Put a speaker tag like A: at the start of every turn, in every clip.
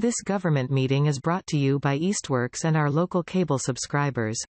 A: This government meeting is brought to you by Eastworks and our local cable subscribers.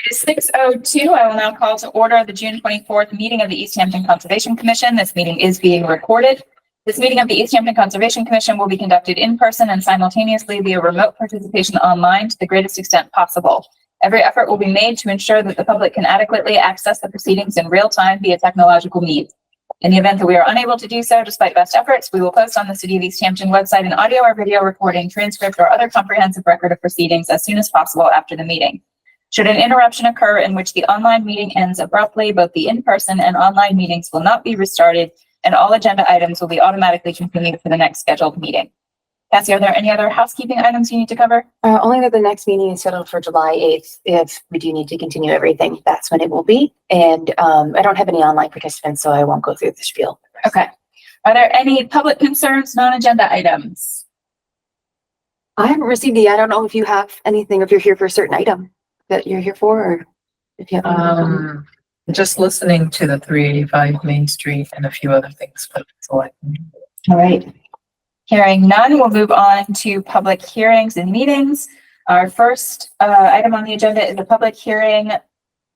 B: It is 6:02. I will now call to order the June 24th meeting of the Easthampton Conservation Commission. This meeting is being recorded. This meeting of the Easthampton Conservation Commission will be conducted in person and simultaneously via remote participation online to the greatest extent possible. Every effort will be made to ensure that the public can adequately access the proceedings in real time via technological means. In the event that we are unable to do so, despite best efforts, we will post on the City of Easthampton website an audio or video recording, transcript, or other comprehensive record of proceedings as soon as possible after the meeting. Should an interruption occur in which the online meeting ends abruptly, both the in-person and online meetings will not be restarted, and all agenda items will be automatically continued for the next scheduled meeting. Cassie, are there any other housekeeping items you need to cover?
C: Only that the next meeting is scheduled for July 8th. If we do need to continue everything, that's when it will be. And I don't have any online participants, so I won't go through the spiel.
B: Okay. Are there any public concerns, non-agenda items?
C: I haven't received I don't know if you have anything, if you're here for a certain item that you're here for, or if you have
D: just listening to the 385 Main Street and a few other things, but all
C: right.
B: Hearing none, we'll move on to public hearings and meetings. Our first item on the agenda is a public hearing,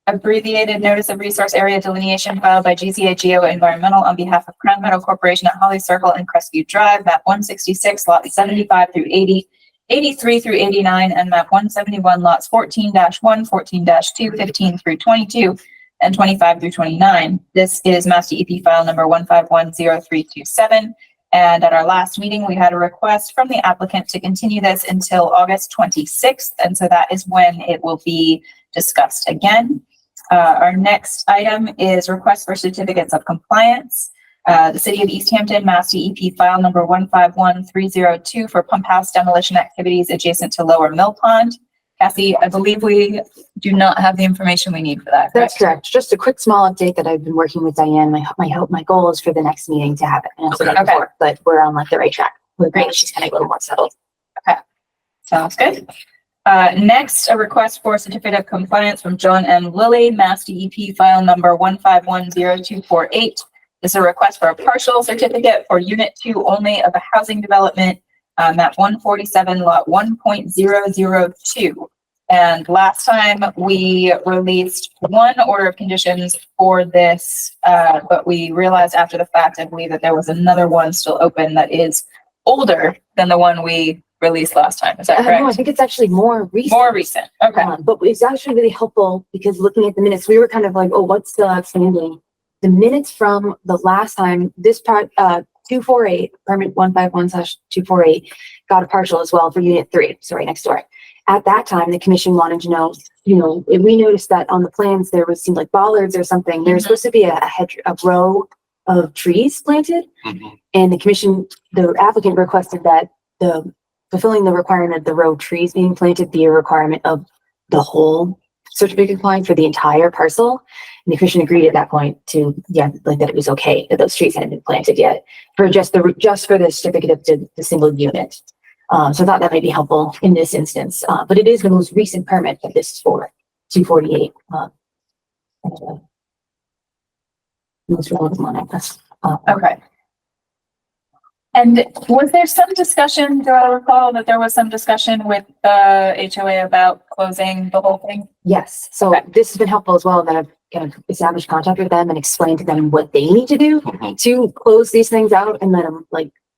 B: abbreviated notice of resource area delineation filed by GZA Geo Environmental on behalf of Crown Meadow Corporation at Holly Circle and Crestview Drive, map 166, lots 75 through 80, 83 through 89, and map 171, lots 14-1, 14-2, 15 through 22, and 25 through 29. This is Mass DEP file number 1510327. And at our last meeting, we had a request from the applicant to continue this until August 26th. And so that is when it will be discussed again. Our next item is request for certificates of compliance. The City of Easthampton, Mass DEP file number 151302 for pump house demolition activities adjacent to Lower Mill Pond. Cassie, I believe we do not have the information we need for that.
C: That's correct. Just a quick small update that I've been working with Diane. My goal is for the next meeting to have it.
B: Okay.
C: But we're on like the right track.
B: Great.
C: She's kind of a little more settled.
B: Okay. Sounds good. Next, a request for certificate of compliance from John M. Lilly, Mass DEP file number 1510248. This is a request for a partial certificate for Unit 2 only of a housing development, map 147, lot 1.002. And last time we released one order of conditions for this, but we realized after the fact, I believe, that there was another one still open that is older than the one we released last time. Is that correct?
C: No, I think it's actually more recent.
B: More recent. Okay.
C: But it's actually really helpful because looking at the minutes, we were kind of like, oh, what's still outstanding? The minutes from the last time, this part, 248, permit 151/248, got a partial as well for Unit 3, so right next door. At that time, the commission wanted to know, we noticed that on the plans there seemed like bollards or something. There's supposed to be a row of trees planted, and the applicant requested that fulfilling the requirement of the row of trees being planted be a requirement of the whole certificate of compliance for the entire parcel. And the commission agreed at that point to, that it was okay that those trees hadn't been planted yet for just for the certificate of the single unit. So I thought that might be helpful in this instance. But it is the most recent permit that this is for, 248. Most relevant one, I guess.
B: Okay. And was there some discussion, do I recall that there was some discussion with the HOA about closing the whole thing?
C: Yes. So this has been helpful as well, that I've kind of established contact with them and explained to them what they need to do to close these things out. And then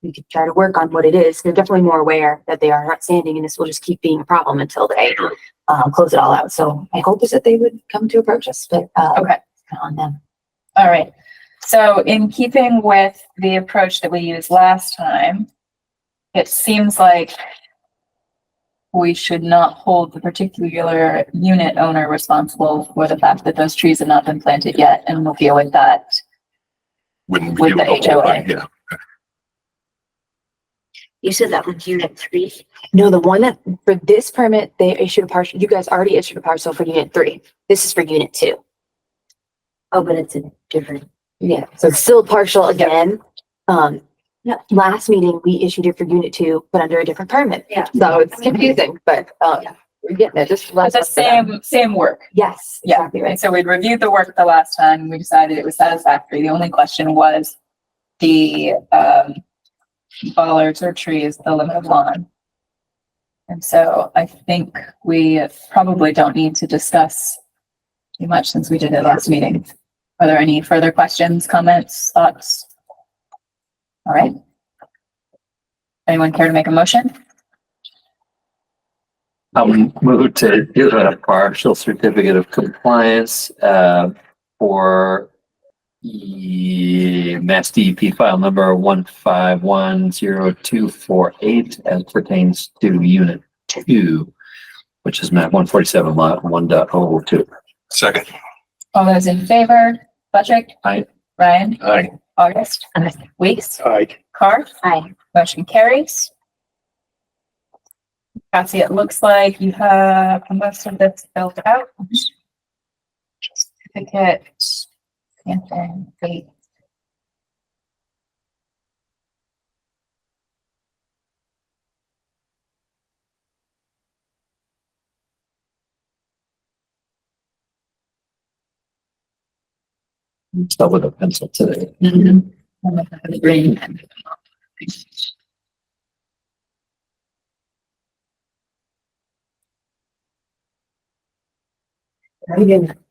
C: we could try to work on what it is. They're definitely more aware that they are outstanding, and this will just keep being a problem until they close it all out. So my hope is that they would come to approach us, but on them.
B: All right. So in keeping with the approach that we used last time, it seems like we should not hold the particular unit owner responsible for the fact that those trees have not been planted yet, and we'll deal with that with the HOA.
E: Yeah.
C: You said that was Unit 3? No, the one that for this permit, they issued a partial. You guys already issued a partial for Unit 3. This is for Unit 2. Oh, but it's a different. Yeah, so it's still partial again. last meeting, we issued it for unit 2, but under a different permit.
B: Yeah.
C: So it's confusing, but, we're getting it. Just
B: But the same work.
C: Yes,
B: Yeah.
C: exactly right.
B: So we'd reviewed the work the last time. We decided it was satisfactory. The only question was the, bollards or trees, the limit of lawn. And so I think we probably don't need to discuss too much since we did it last meeting. Are there any further questions, comments, thoughts? All right. Anyone care to make a motion?
E: Move to give a partial certificate of compliance, for Mass DEP file number 1510248 as pertains to unit 2, which is map 147 lot 1.002.
F: Second.
B: All those in favor, Patrick?
E: Aye.
B: Ryan?
F: Aye.
B: August?
C: Aye.
B: Weeks?
F: Aye.
B: Carr?
C: Aye.
B: Motion carries. Patsy, it looks like you have most of this filled out. Certificate. And then date.
E: Start with a pencil today.
B: Green.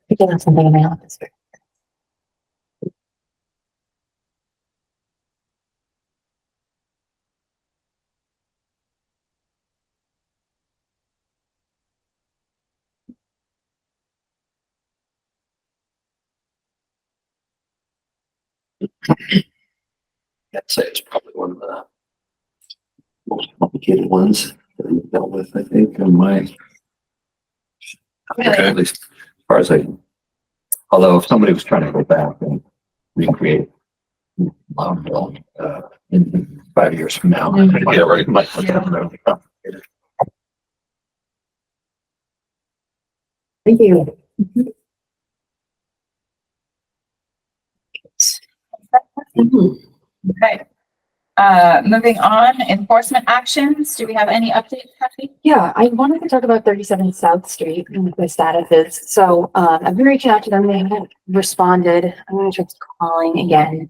C: Picking up something in my office.
E: I'd say it's probably one of the most complicated ones that I've dealt with, I think, in my, at least as far as although if somebody was trying to go back and recreate Loudonville, in 5 years from now.
F: Yeah, right.
E: Might look at it really complicated.
C: Thank you.
B: Okay. Moving on, enforcement actions. Do we have any updates, Kathy?
C: Yeah, I wanted to talk about 37 South Street and what the status is. So, I've been reaching out to them. They haven't responded. I'm gonna try calling again.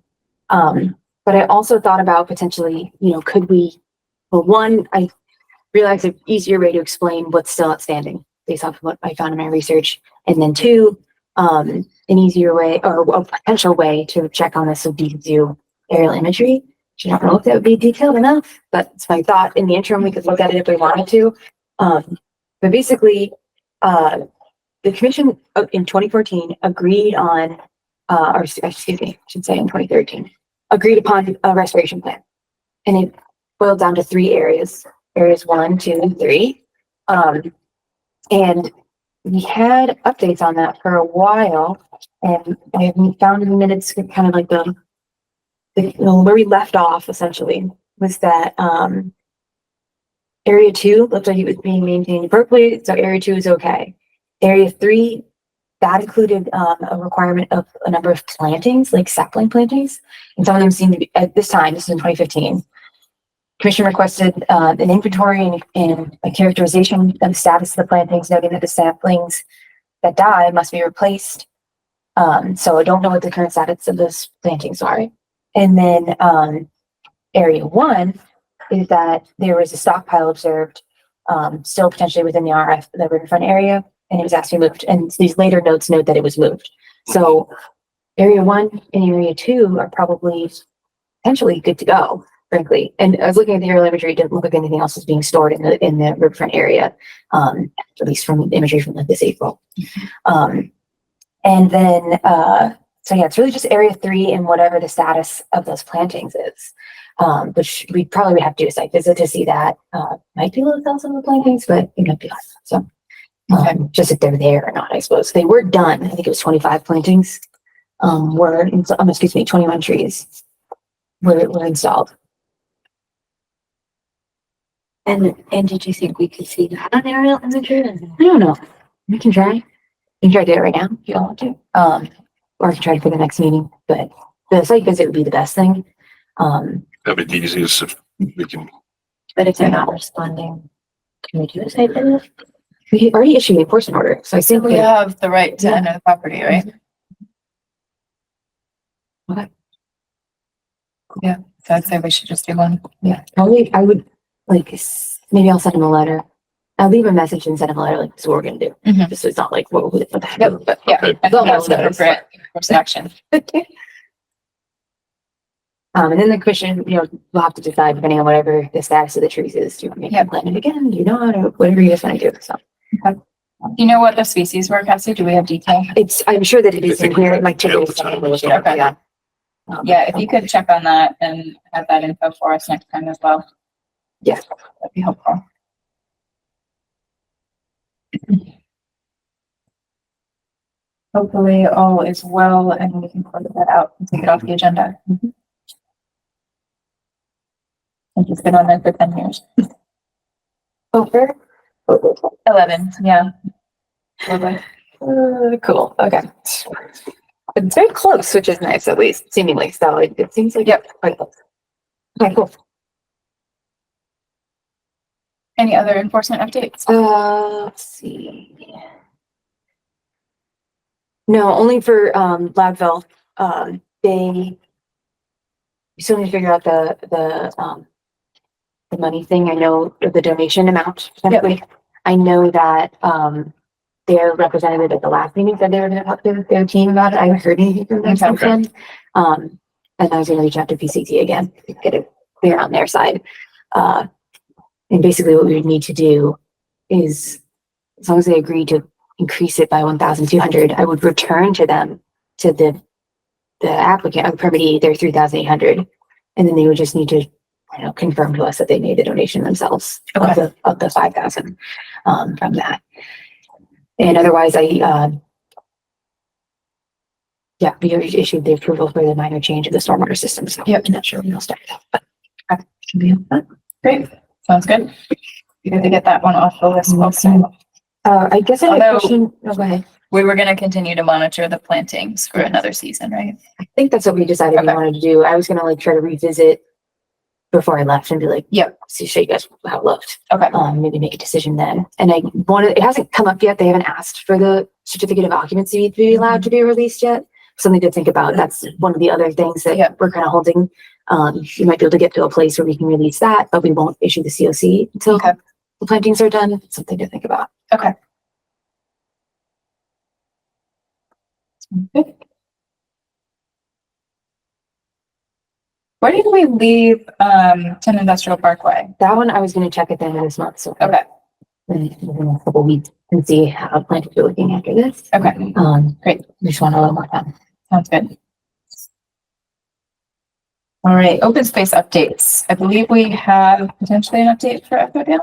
C: But I also thought about potentially, could we, well, one, I realized an easier way to explain what's still outstanding based off of what I found in my research. And then two, an easier way or a potential way to check on this would be to do aerial imagery. I don't know if that would be detailed enough, but it's my thought. In the interim, we could look at it if we wanted to. But basically, the commission in 2014 agreed on, or excuse me, I should say in 2013, agreed upon a restoration plan. And it boiled down to 3 areas, areas 1, 2, and 3. And we had updates on that for a while, and I haven't found in the minutes kind of like the where we left off essentially was that area 2 looked like it was being maintained appropriately, so area 2 is okay. Area 3, that included a requirement of a number of plantings, like sapling plantings, and some of them seem to be at this time. This is in 2015. Commission requested an inventory and a characterization of the status of the plantings, noting that the saplings that die must be replaced. So I don't know what the current status of those plantings are. And then area 1 is that there was a stockpile observed, still potentially within the RF, the riverfront area, and it was asked to be moved. And these later notes note that it was moved. So area 1 and area 2 are probably potentially good to go, frankly. And I was looking at the aerial imagery; it didn't look like anything else was being stored in the riverfront area, at least from imagery from like this April. And then so yeah, it's really just area 3 and whatever the status of those plantings is, which we probably would have to do a site visit to see that. Might be able to tell some of the plantings, but it might be less. So just if they're there or not, I suppose. They were done. I think it was 25 plantings excuse me, 21 trees were installed.
G: And did you think we could see that on aerial imagery?
C: I don't know. We can try. We can try to do it right now if you don't want to. Or I can try for the next meeting, but the site visit would be the best thing.
F: That'd be the easiest if we can.
G: But if they're not responding, can we do a site visit?
C: We already issued the enforcement order, so I think
B: We have the right to enter the property, right?
C: Okay.
B: Yeah, so I'd say we should just do one.
C: Yeah, probably I would like, maybe I'll send him a letter. I'll leave a message and send him a letter, like, this is what we're gonna do.
B: Mhm.
C: Just so it's not like, what the heck,
B: Yep.
C: but.
B: Yeah,
F: Okay.
B: I think that's the appropriate course of action.
C: And then the commission, will have to decide depending on whatever the status of the trees is. Do you want to make
B: Yeah.
C: them plant it again? Do you not, or whatever you guys want to do, so.
B: Do you know what the species were, Cassie? Do we have detail?
C: I'm sure that it
F: I
C: is in
F: think we
C: here,
F: had
C: it might take
F: detail
C: a
F: at the time.
C: second.
B: Okay.
C: Yeah.
B: Yeah, if you could check on that and have that info for us next time as well.
C: Yeah.
B: That'd be helpful. Hopefully all is well and we can close that out and take it off the agenda. It's been on there for 10 years.
C: Over?
B: 11, yeah. Okay.
C: Cool, okay. It's very close, which is nice, at least seemingly, so it seems like.
B: Yep.
C: Quite close. Okay, cool.
B: Any other enforcement updates?
C: Let's see. No, only for, Loudville, we still need to figure out the money thing. I know the donation amount. Potentially. I know that, their representative at the last meeting said they were gonna talk to their team about it. I haven't heard anything from them since then. And I was gonna reach out to PCT again, to get it clear on their side. And basically what we would need to do is, as long as they agree to increase it by 1,200, I would return to them, to the applicant of permittee, their 3,800. And then they would just need to, confirm to us that they made the donation themselves of the 5,000, from that. And otherwise we already issued the approval for the minor change of the stormwater system. So I'm not sure when they'll start that, but should be fun.
B: Great, sounds good. You have to get that one off the list. Also.
C: I guess I have a
B: Although-
C: question. Oh, go ahead.
B: We were gonna continue to monitor the plantings for another season, right?
C: I think that's what we decided we
B: Okay.
C: wanted to do. I was gonna try to revisit before I left and be like,
B: Yep.
C: see, show you guys how it looked.
B: Okay.
C: Maybe make a decision then. And it hasn't come up yet. They haven't asked for the certificate of occupancy to be allowed to be released yet. Something to think about. That's one of the other things that we're kind of holding. You might be able to get to a place where we can release that, but we won't issue the COC until the plantings are done. It's something to think about.
B: Okay. Good. Where did we leave 10 Industrial Parkway?
C: That one I was going to check at the end of this month. So
B: Okay.
C: within a couple weeks and see how plantings are looking after this.
B: Okay.
C: Great. We just want a little more time.
B: Sounds good. All right, open space updates. I believe we have potentially an update for Echodale.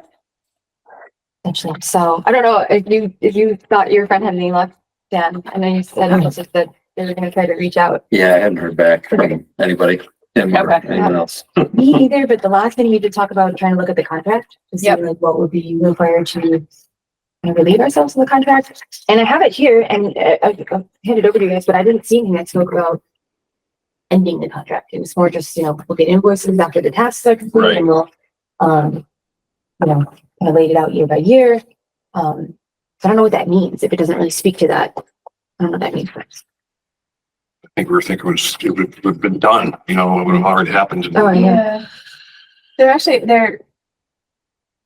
C: Actually, so I don't know if you thought your friend had any luck, Dan. I know you said that they were going to try to reach out.
E: Yeah, I hadn't heard back from anybody. Or
B: Okay.
E: anyone else.
C: Me either, but the last thing we did talk about trying to look at the contract to see like what would be required to relieve ourselves of the contract. And I have it here and I'll hand it over to you guys, but I didn't see anything that spoke about ending the contract. It was more just, we'll get invoices after the tasks are complete
F: Right.
C: and we'll, kind of laid it out year by year. So I don't know what that means. If it doesn't really speak to that, I don't know what that means.
F: I think we were thinking it would have been done, it would have already happened.
C: Oh, yeah.
B: They're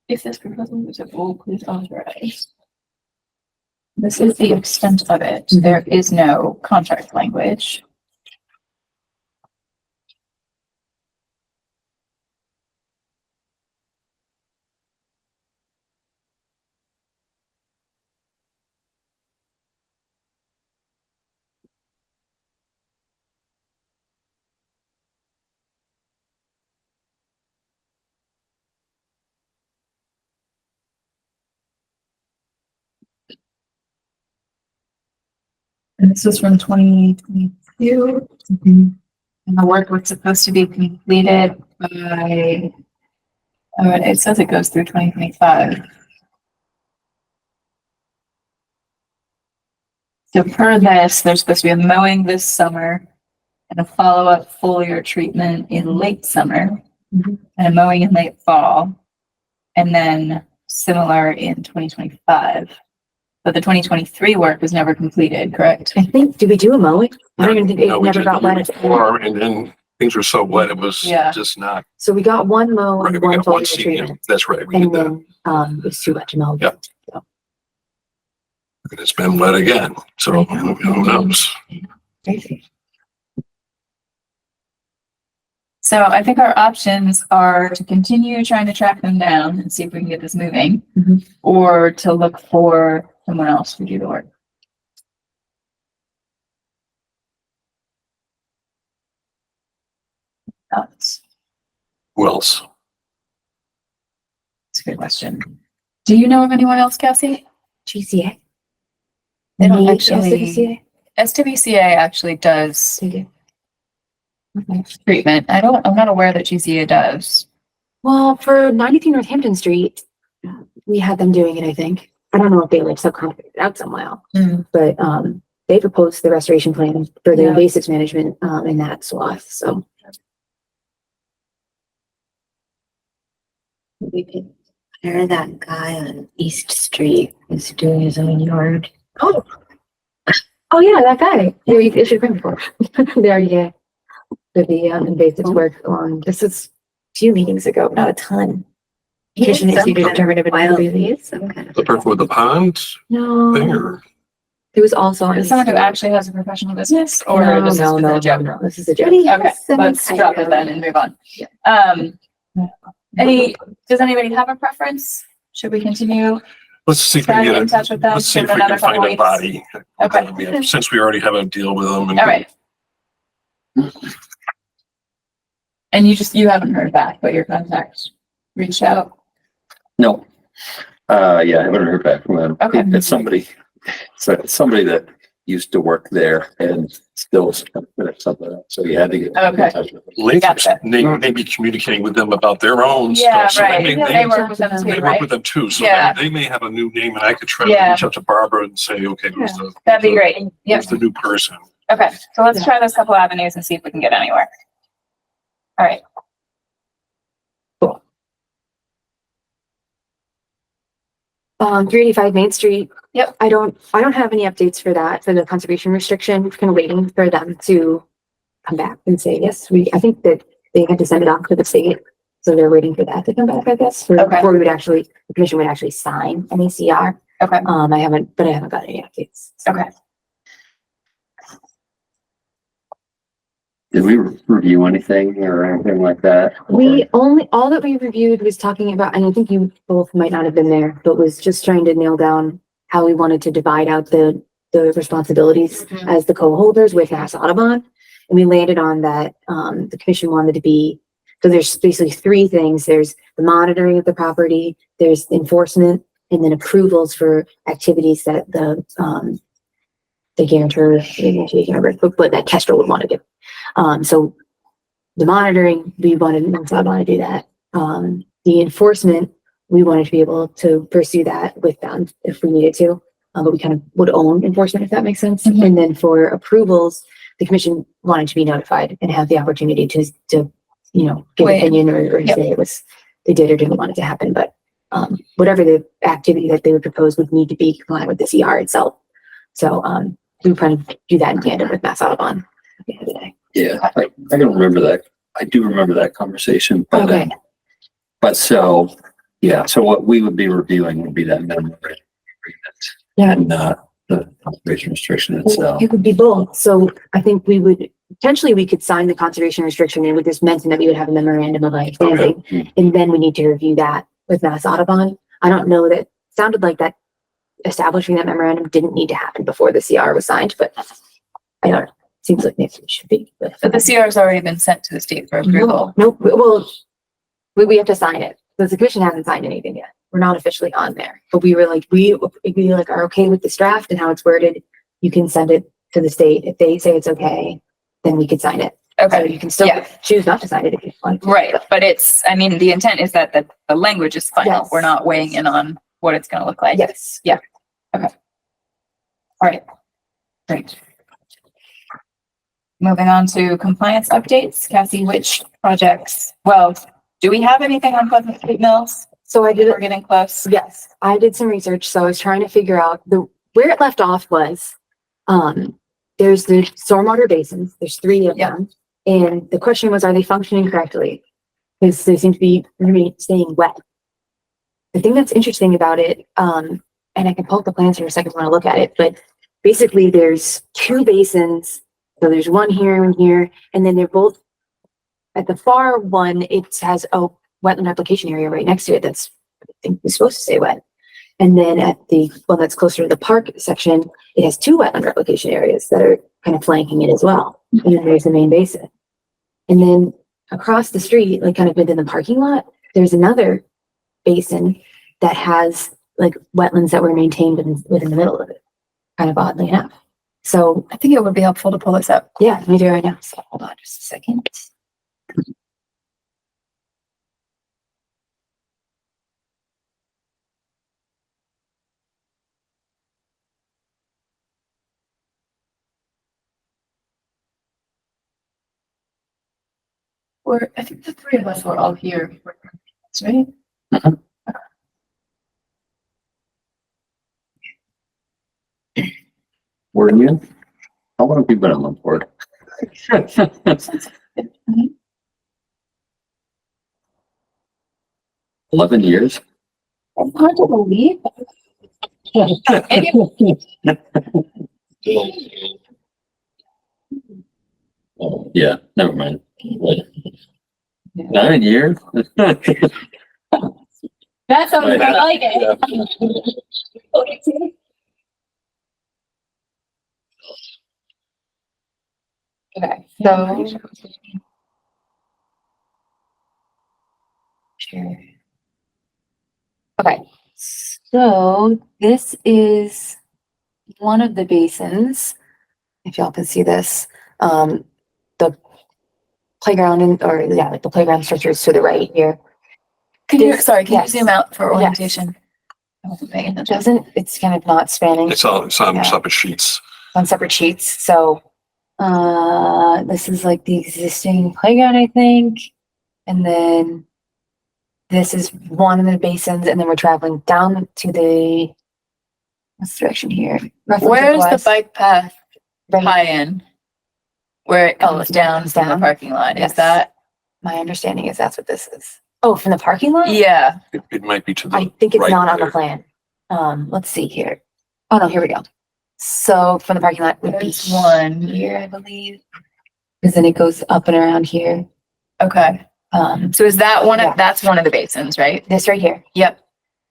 B: if this proposal is approved, please authorize. This is the extent of it. There is no contract language. And this is from 2022. And the work was supposed to be completed by, it says it goes through 2025. So per this, there's supposed to be a mowing this summer and a follow-up foliar treatment in late summer,
C: Mhm.
B: and a mowing in late fall, and then similar in 2025. But the 2023 work was never completed, correct?
C: I think, did we do a mowing? I don't even think
F: No,
C: it
F: we
C: never
F: did
C: got
F: the year
C: wet.
F: before, and then things were so wet, it was
B: Yeah.
F: just not,
C: So we got one mow
F: right,
C: and
F: we
C: one
F: got one
C: foliar
F: season,
C: treatment.
F: that's right, we
C: And
F: did that,
C: then, it was too much to mow.
F: Yeah.
C: So,
F: and it's been wet again, so who knows?
C: crazy.
B: So I think our options are to continue trying to track them down and see if we can get this moving,
C: Mhm.
B: or to look for someone else to do the work. That's
F: Who else?
B: a good question. Do you know of anyone else, Cassie?
C: GCA.
B: They don't
C: Need
B: actually-
C: SWCA?
B: SWCA actually does
C: They do.
B: treatment. I'm not aware that GCA does.
C: Well, for 93 Northampton Street, we had them doing it, I think. I don't know if they like subcontracted out somehow, but they proposed the restoration plan for the
B: Yeah.
C: invasives management in that swath. So
G: We could hire that guy on East Street who's doing his own yard.
C: oh yeah, that guy. Yeah, you should bring before. There, yeah. For the invasives work on this is a few meetings ago, not a ton. Kitchen is you determine if it's
G: Wild,
C: busy.
G: he is some kind of.
F: The person with the pond thing,
C: No,
F: or?
C: it was also on
B: Is someone who
C: East Street.
B: actually has a professional business, or
C: No,
B: this is
C: no,
B: just
C: no,
B: a joke?
C: no, this is a joke.
G: But he
B: Okay,
G: has some
B: let's
G: kind
B: drop it
G: of-
B: then and move on.
C: Yeah.
B: Does anybody have a preference? Should we continue?
F: Let's see if we
B: Stay
F: can
B: in
F: get
B: touch with them
F: let's see
B: for
F: if we
B: another
F: can find
B: couple
F: a
B: weeks?
F: body.
B: Okay.
F: Since we already have a deal with them.
B: All right. And you haven't heard back, but your contact reached out.
E: No. Yeah, I haven't heard back from them.
B: Okay.
E: It's somebody that used to work there and still finished something else. So you had to get. in
B: Okay.
E: touch with them.
F: Lincoln's
B: Gotcha.
F: maybe communicating with them about their own
B: Yeah,
F: stuff. So
B: right.
F: they
B: They work with them
F: they
B: too,
F: work
B: right?
F: with them too. So
B: Yeah.
F: they may have a new name, and I could try to
B: Yeah.
F: reach out to Barbara and say, okay,
B: That'd be great. Yep.
F: who's the new person?
B: Okay, so let's try those couple avenues and see if we can get anywhere. All right.
C: 385 Main Street.
B: Yep.
C: I don't have any updates for that, for the conservation restriction. Kind of waiting for them to come back and say, yes, I think that they had to send it off to the state. So they're waiting for that to come back, I guess,
B: Okay.
C: before the commission would actually sign an ACR.
B: Okay.
C: I haven't got any updates. So.
B: Okay.
E: Did we review anything or anything like that?
C: All that we reviewed was talking about, and I think you both might not have been there, but was just trying to nail down how we wanted to divide out the responsibilities
B: Mhm.
C: as the co-holders with Mass Audubon. And we landed on that, the commission wanted to be, so there's basically three things. There's the monitoring of the property, there's enforcement, and then approvals for activities that the guarantor, but that Kestrel would want to do. So the monitoring, we wanted to do that. The enforcement, we wanted to be able to pursue that with them if we needed to. But we kind of would own enforcement, if that makes sense.
B: Mhm.
C: And then for approvals, the commission wanted to be notified and have the opportunity to give
B: Wait.
C: opinion or
B: Yep.
C: say they did or didn't want it to happen. But whatever the activity that they would propose would need to be compliant with the CR itself. So we would kind of do that in tandem with Mass Audubon at the end of the day.
E: Yeah, I don't remember that. I do remember that conversation. But,
C: Okay.
E: But so, yeah, so what we would be reviewing would be that memorandum agreement.
C: Yeah.
E: And not the conservation restriction itself.
C: It would be both. So I think we could sign the conservation restriction and with this mention that we would have a memorandum of understanding.
E: Okay.
C: And then we need to review that with Mass Audubon. I don't know, that sounded like that establishing that memorandum didn't need to happen before the CR was signed, but I don't know. Seems like maybe it should be.
B: But the CR has already been sent to the state for approval.
C: Nope. Well, we have to sign it. The commission hasn't signed anything yet. We're not officially on there, but we were like, we are okay with this draft and how it's worded. You can send it to the state. If they say it's okay, then we could sign it. So
B: Okay,
C: you can still
B: Yeah.
C: choose not to sign it if you want.
B: right, but the intent is that the language is final.
C: Yes.
B: We're not weighing in on what it's gonna look like.
C: Yes.
B: All right. Great. Moving on to compliance updates. Cassie, which projects? Well, do we have anything on Pleasant Street Mills?
C: So I did
B: We're getting close.
C: Yes, I did some research, so I was trying to figure out where it left off was, there's the stormwater basins, there's 3 of
B: Yeah.
C: them. And the question was, are they functioning correctly? Because they seem to be staying wet. The thing that's interesting about it, and I can pull up the plans here in a second if you want to look at it, but basically there's 2 basins. So there's one here and here, and then they're both at the far one, it has a wetland application area right next to it that's, I think, is supposed to stay wet. And then at the one that's closer to the park section, it has 2 wetland replication areas that are kind of flanking it as well. And then there's the main basin. And then across the street, like kind of within the parking lot, there's another basin that has like wetlands that were maintained within the middle of it, kind of oddly enough. So
B: I think it would be helpful to pull this up.
C: yeah, let me do it right now. So hold on just a second.
B: I think the 3 of us were all here. Right?
E: Were you? How long have you been on the board? 11 years?
B: It's hard to believe.
E: Oh, yeah, never mind. Wait. 9 years?
B: That sounds
E: Right.
B: more like it. Okay, so.
C: Sure. Okay, so this is one of the basins. If y'all can see this, the playground like the playground structures to the right here.
B: Can you,
C: This-
B: sorry, can you
C: yes.
B: zoom out for
C: Yes.
B: orientation? I wasn't paying
C: It
B: attention.
C: doesn't, it's kind of not spanning
F: It's on
C: Yeah.
F: separate sheets.
C: on separate sheets, so this is like the existing playground, I think. And then this is one of the basins, and then we're traveling down to the what's the direction here? Roughly to
B: Where's the
C: west.
B: bike path
C: Right.
B: tie-in? Where it
C: Oh,
B: comes down
C: comes
B: from the
C: down?
B: parking lot,
C: Yes.
B: is that?
C: My understanding is that's what this is. Oh, from the parking lot?
B: Yeah,
F: It might be to the.
C: I think it's
F: right
C: not on the
F: there.
C: plan. Let's see here. Oh, no, here we go. So from the parking lot would be
B: there's one.
C: here, I believe. Because then it goes up and around here.
B: Okay, so is that
C: Yeah.
B: that's one of the basins, right?
C: This right here.
B: Yep.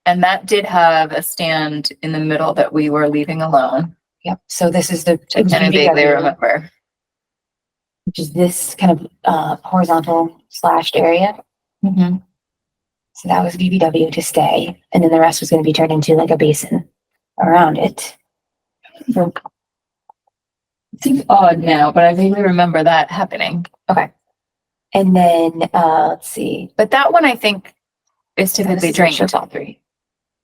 B: And that did have a stand in the middle that we were leaving alone.
C: Yep. So this is the
B: I kind of vaguely remember.
C: which is this kind of horizontal slashed area.
B: Mm-hmm.
C: So that was BBW to stay, and then the rest was going to be turned into like a basin around it. So,
B: It seems odd now, but I vaguely remember that happening.
C: and then let's see.
B: But that one I think is typically
C: This
B: drained.
C: shows all 3.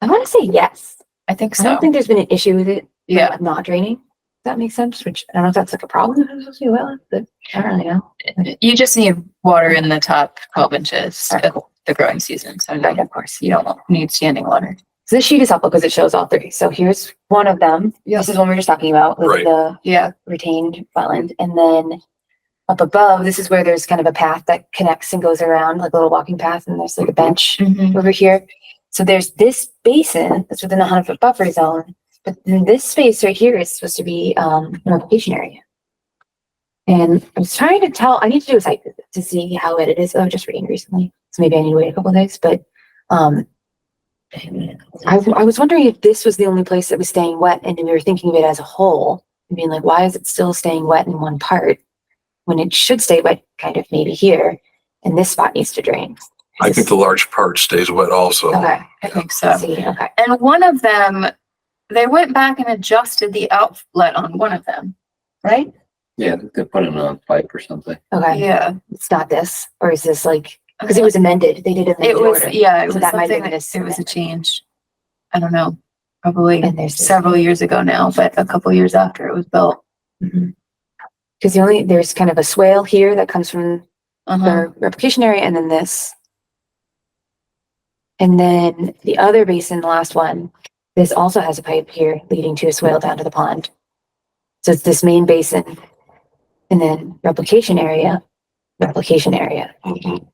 C: I want to say yes.
B: I think
C: I don't
B: so.
C: think there's been an issue with it.
B: Yeah.
C: Not draining. If that makes sense. Which I don't know if that's like a problem. If it's supposed to be well, but I don't really know.
B: You just need water in the top 12 inches
C: All right,
B: of
C: cool.
B: the growing season. So
C: Right, of course.
B: you don't need standing water.
C: So this sheet is helpful because it shows all 3. So here's one of them.
B: Yeah.
C: This is one we were just talking about with
F: Right.
C: the
B: Yeah.
C: retained wetland. And then up above, this is where there's kind of a path that connects and goes around, like a little walking path, and there's like a bench over here. So there's this basin that's within the 100-foot buffer zone, but then this space right here is supposed to be an application area. And I was trying to tell, I need to do a site visit to see how wet it is. Oh, just rained recently, so maybe I need to wait a couple of days, but I was wondering if this was the only place that was staying wet, and we were thinking of it as a whole, and being like, why is it still staying wet in one part when it should stay wet kind of maybe here, and this spot needs to drain?
F: I think the large part stays wet also.
C: Okay,
B: I think so.
C: see, okay,
B: And one of them, they went back and adjusted the outlet on one of them, right?
E: Yeah, they put in a pipe or something.
C: okay.
B: Yeah.
C: It's not this, or is this like, because it was amended, they did amend
B: It
C: the
B: was,
C: order.
B: yeah, it
C: So
B: was
C: that might have
B: something
C: been
B: that,
C: a
B: it was a
C: amendment.
B: change. I don't know, probably
C: And there's this.
B: several years ago now, but a couple years after it was built.
C: Because Cause there's kind of a swale here that comes from
B: Uh-huh.
C: our replication area and then this. And then the other basin, the last one, this also has a pipe here leading to a swale down to the pond. So it's this main basin and then replication area.
F: Mhm.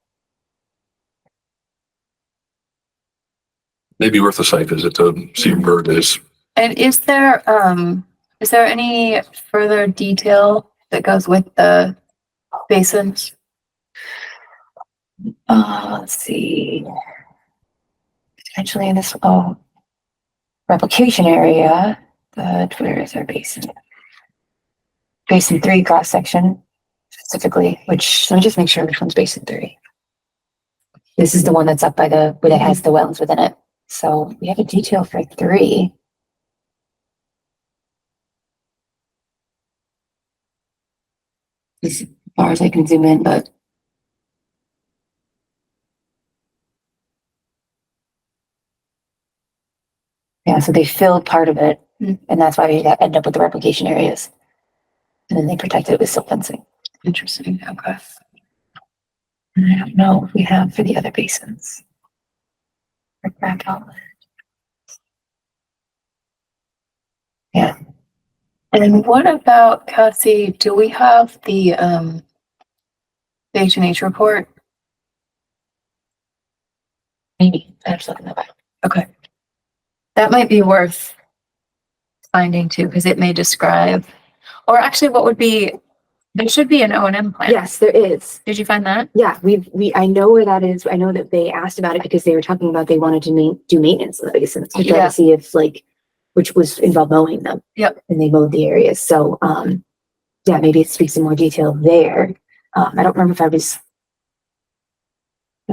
F: Maybe worth a site visit to see where it is.
B: And is there any further detail that goes with the basins?
C: Let's see. Potentially in this, replication area, where is our basin? Basin 3 cross section specifically, which, let me just make sure which one's basin 3. This is the one that's up by where it has the wetlands within it. So we have a detail for 3. As far as I can zoom in, but. Yeah, so they filled part of it, and that's why we end up with the replication areas. And then they protected it with silt fencing.
B: Interesting. Okay.
C: And I don't know if we have for the other basins. Back outlet. Yeah.
B: And what about, Cassie, do we have the H&H report?
C: Maybe. I'm just looking that back.
B: Okay. That might be worth finding too, because it may describe, or actually there should be an O&M plan.
C: Yes, there is.
B: Did you find that?
C: Yeah, I know where that is. I know that they asked about it because they were talking about they wanted to do maintenance in the basins to try
B: Yeah.
C: to see if which was involved mowing them.
B: Yep.
C: And they mowed the areas. So, yeah, maybe it speaks in more detail there. I don't remember if I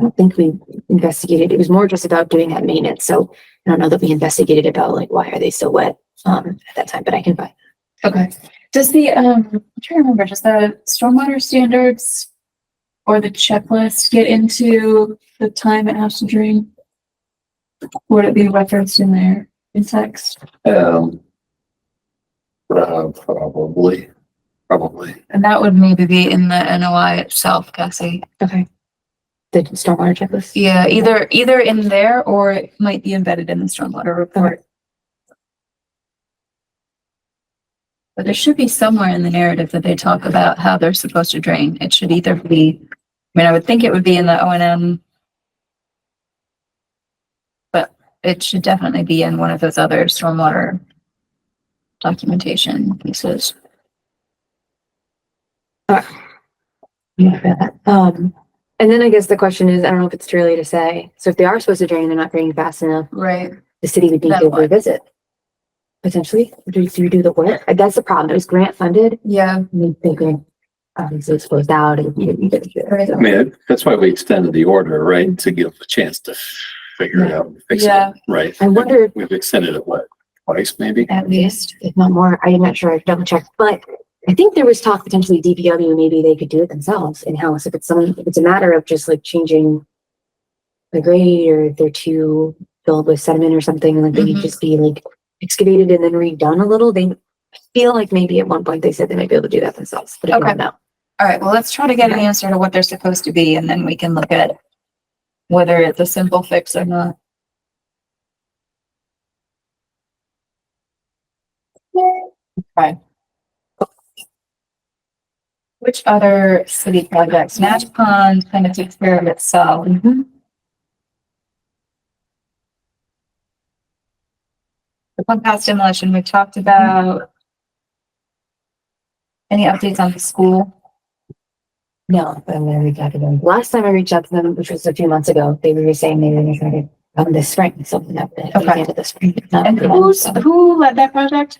C: don't think we investigated. It was more just about doing that maintenance. So I don't know that we investigated about why are they so wet, at that time, but I can find.
B: Okay. Does I'm trying to remember, does the stormwater standards or the checklist get into the time it has to drain? Would it be referenced in there in text?
F: Probably.
B: And that would maybe be in the NOI itself, Cassie.
C: Okay. The stormwater checklist?
B: Yeah, either in there or it might be embedded in the stormwater report. But there should be somewhere in the narrative that they talk about how they're supposed to drain. It should either be, I would think it would be in the O&M, but it should definitely be in one of those other stormwater documentation pieces.
C: Yeah. And then I guess the question is, I don't know if it's too early to say. So if they are supposed to drain and they're not draining fast enough,
B: Right.
C: the city would need
B: Then
C: to
B: what?
C: revisit. Potentially, do you do the work? That's the problem. It was grant funded.
B: Yeah.
C: They could obviously it's closed out and you didn't get it.
E: I mean, that's why we extended the order, right? To give a chance to figure it out and fix
B: Yeah.
E: it, right?
C: I wonder if
E: We've extended it, twice maybe?
C: at least, if not more, I'm not sure, I've double checked, but I think there was talk potentially DPW, maybe they could do it themselves in-house if it's a matter of just changing the grade or if they're too filled with sediment or something, they
B: Mhm.
C: could just be excavated and then redone a little. They feel like maybe at one point they said they might be able to do that themselves, but I
B: Okay.
C: don't know.
B: All right. Well, let's try to get an answer to what they're supposed to be, and then we can look at whether it's a simple fix or not. Okay. Which other city projects? Natch Pond kind of takes care of itself. The pump house demolition we talked about. Any updates on the school?
C: No, but I'm gonna reach out to them. Last time I reached out to them, which was a few months ago, they were saying they were gonna come this spring, something that
B: Okay.
C: into the spring. It's not
B: And
C: for them, so.
B: who led that project?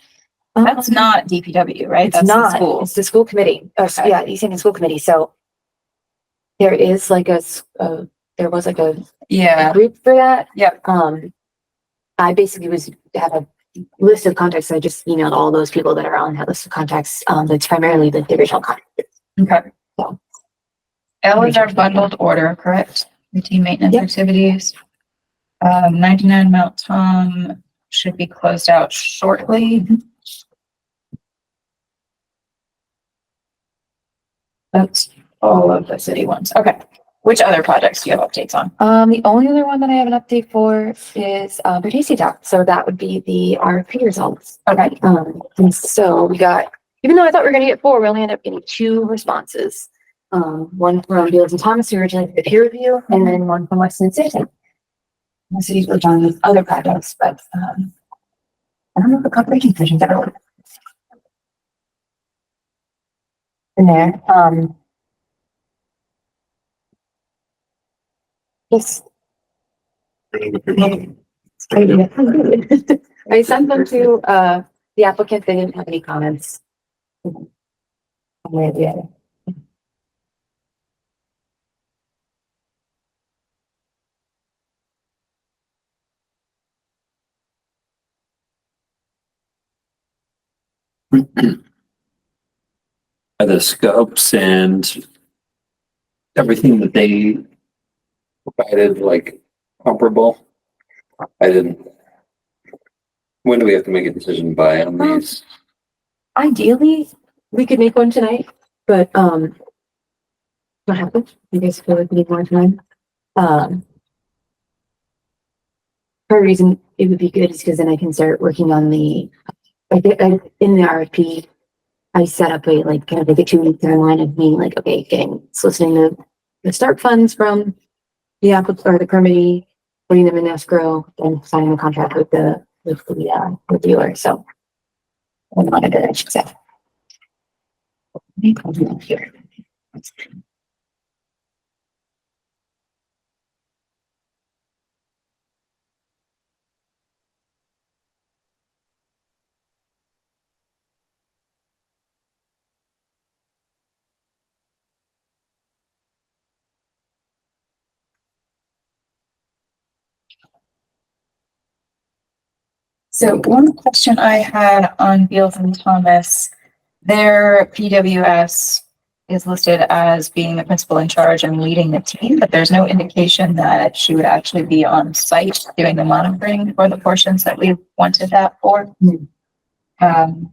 B: That's
C: Um,
B: not DPW, right?
C: It's
B: That's the
C: not,
B: school.
C: it's the school committee,
B: Okay.
C: yeah, Easthampton School Committee, so. There is there was a
B: Yeah.
C: group for that.
B: Yep.
C: I basically have a list of contacts, I just emailed all those people that are on that list of contacts, that's primarily the original contact.
B: Okay.
C: So.
B: L is our bundled order, correct? Routine maintenance
C: Yep.
B: activities. 99 Mount Tom should be closed out shortly. That's all of the city ones. Okay. Which other projects do you have updates on?
C: The only other one that I have an update for is, the Tasty Talk. So that would be the RFP results.
B: Okay.
C: And so we got, even though I thought we were gonna get four, we only ended up getting two responses. One from Beals and Thomas, who originally did the peer review, and then one from Weston City. The city's worked on these other projects, but, I don't know if the conservation commission's ever looked in there. Just I sent them to, the applicant. They didn't have any comments. One way or the other.
E: Are the scopes and everything that they provided like comparable? I didn't. When do we have to make a decision by on these?
C: Ideally, we could make one tonight, but, what happened? You guys feel like we need more time? Part of the reason it would be good is because then I can start working on the, in the RFP, I set up a, like, kind of like a 2 week timeline of me, like, okay, soliciting the start funds from the applicant or the permittee, putting them in escrow and signing the contract with the dealer. So. I wanted to, I should say. Here.
B: So one question I had on Beals and Thomas, their PWS is listed as being the principal in charge and leading the team, but there's no indication that she would actually be on site doing the monitoring for the portions that we wanted that for. And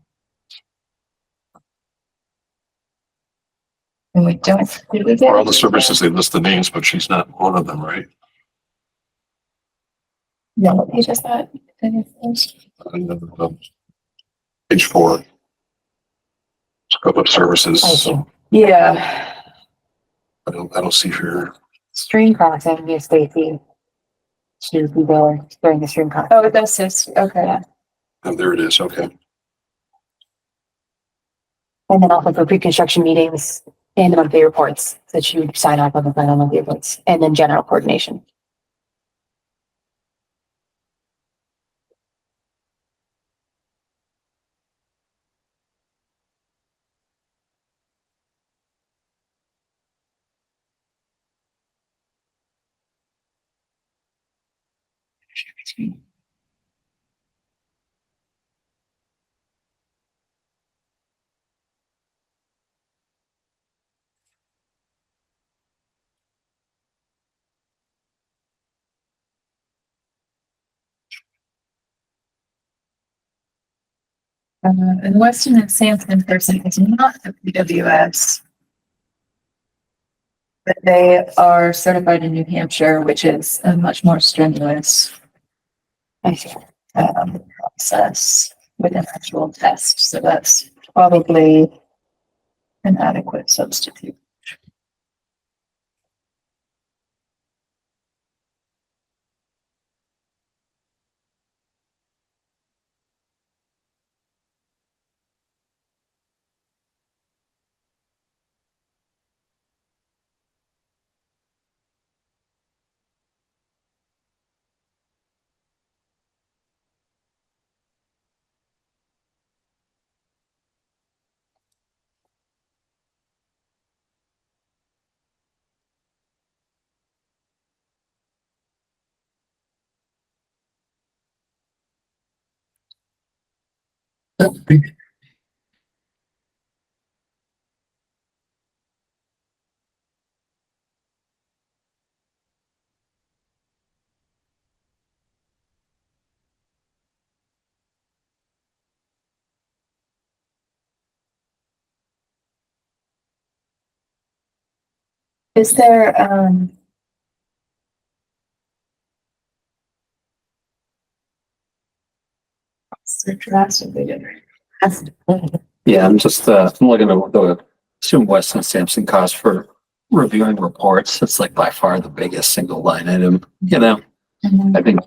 B: we don't. Did we get?
F: For all the services, they list the names, but she's not one of them, right?
B: No, what page is that?
F: Page 4. Scope of services.
C: I see.
B: Yeah.
F: I don't see here.
C: Stream crossing, Miss Stacy. She would be there during the stream crossing.
B: Oh, it does say, okay.
F: Oh, there it is. Okay.
C: And then also for pre-construction meetings and the monthly reports, that she would sign off on the final monthly reports, and then general coordination.
B: And Weston and Sampson person is not the PWS. But they are certified in New Hampshire, which is a much more strenuous process with an actual test. So that's probably an adequate substitute. Is there, they're drastically different.
E: Yeah, I'm just, I'm looking at what the Assume West and Sampson cost for reviewing reports. It's like by far the biggest single line item, you know, I think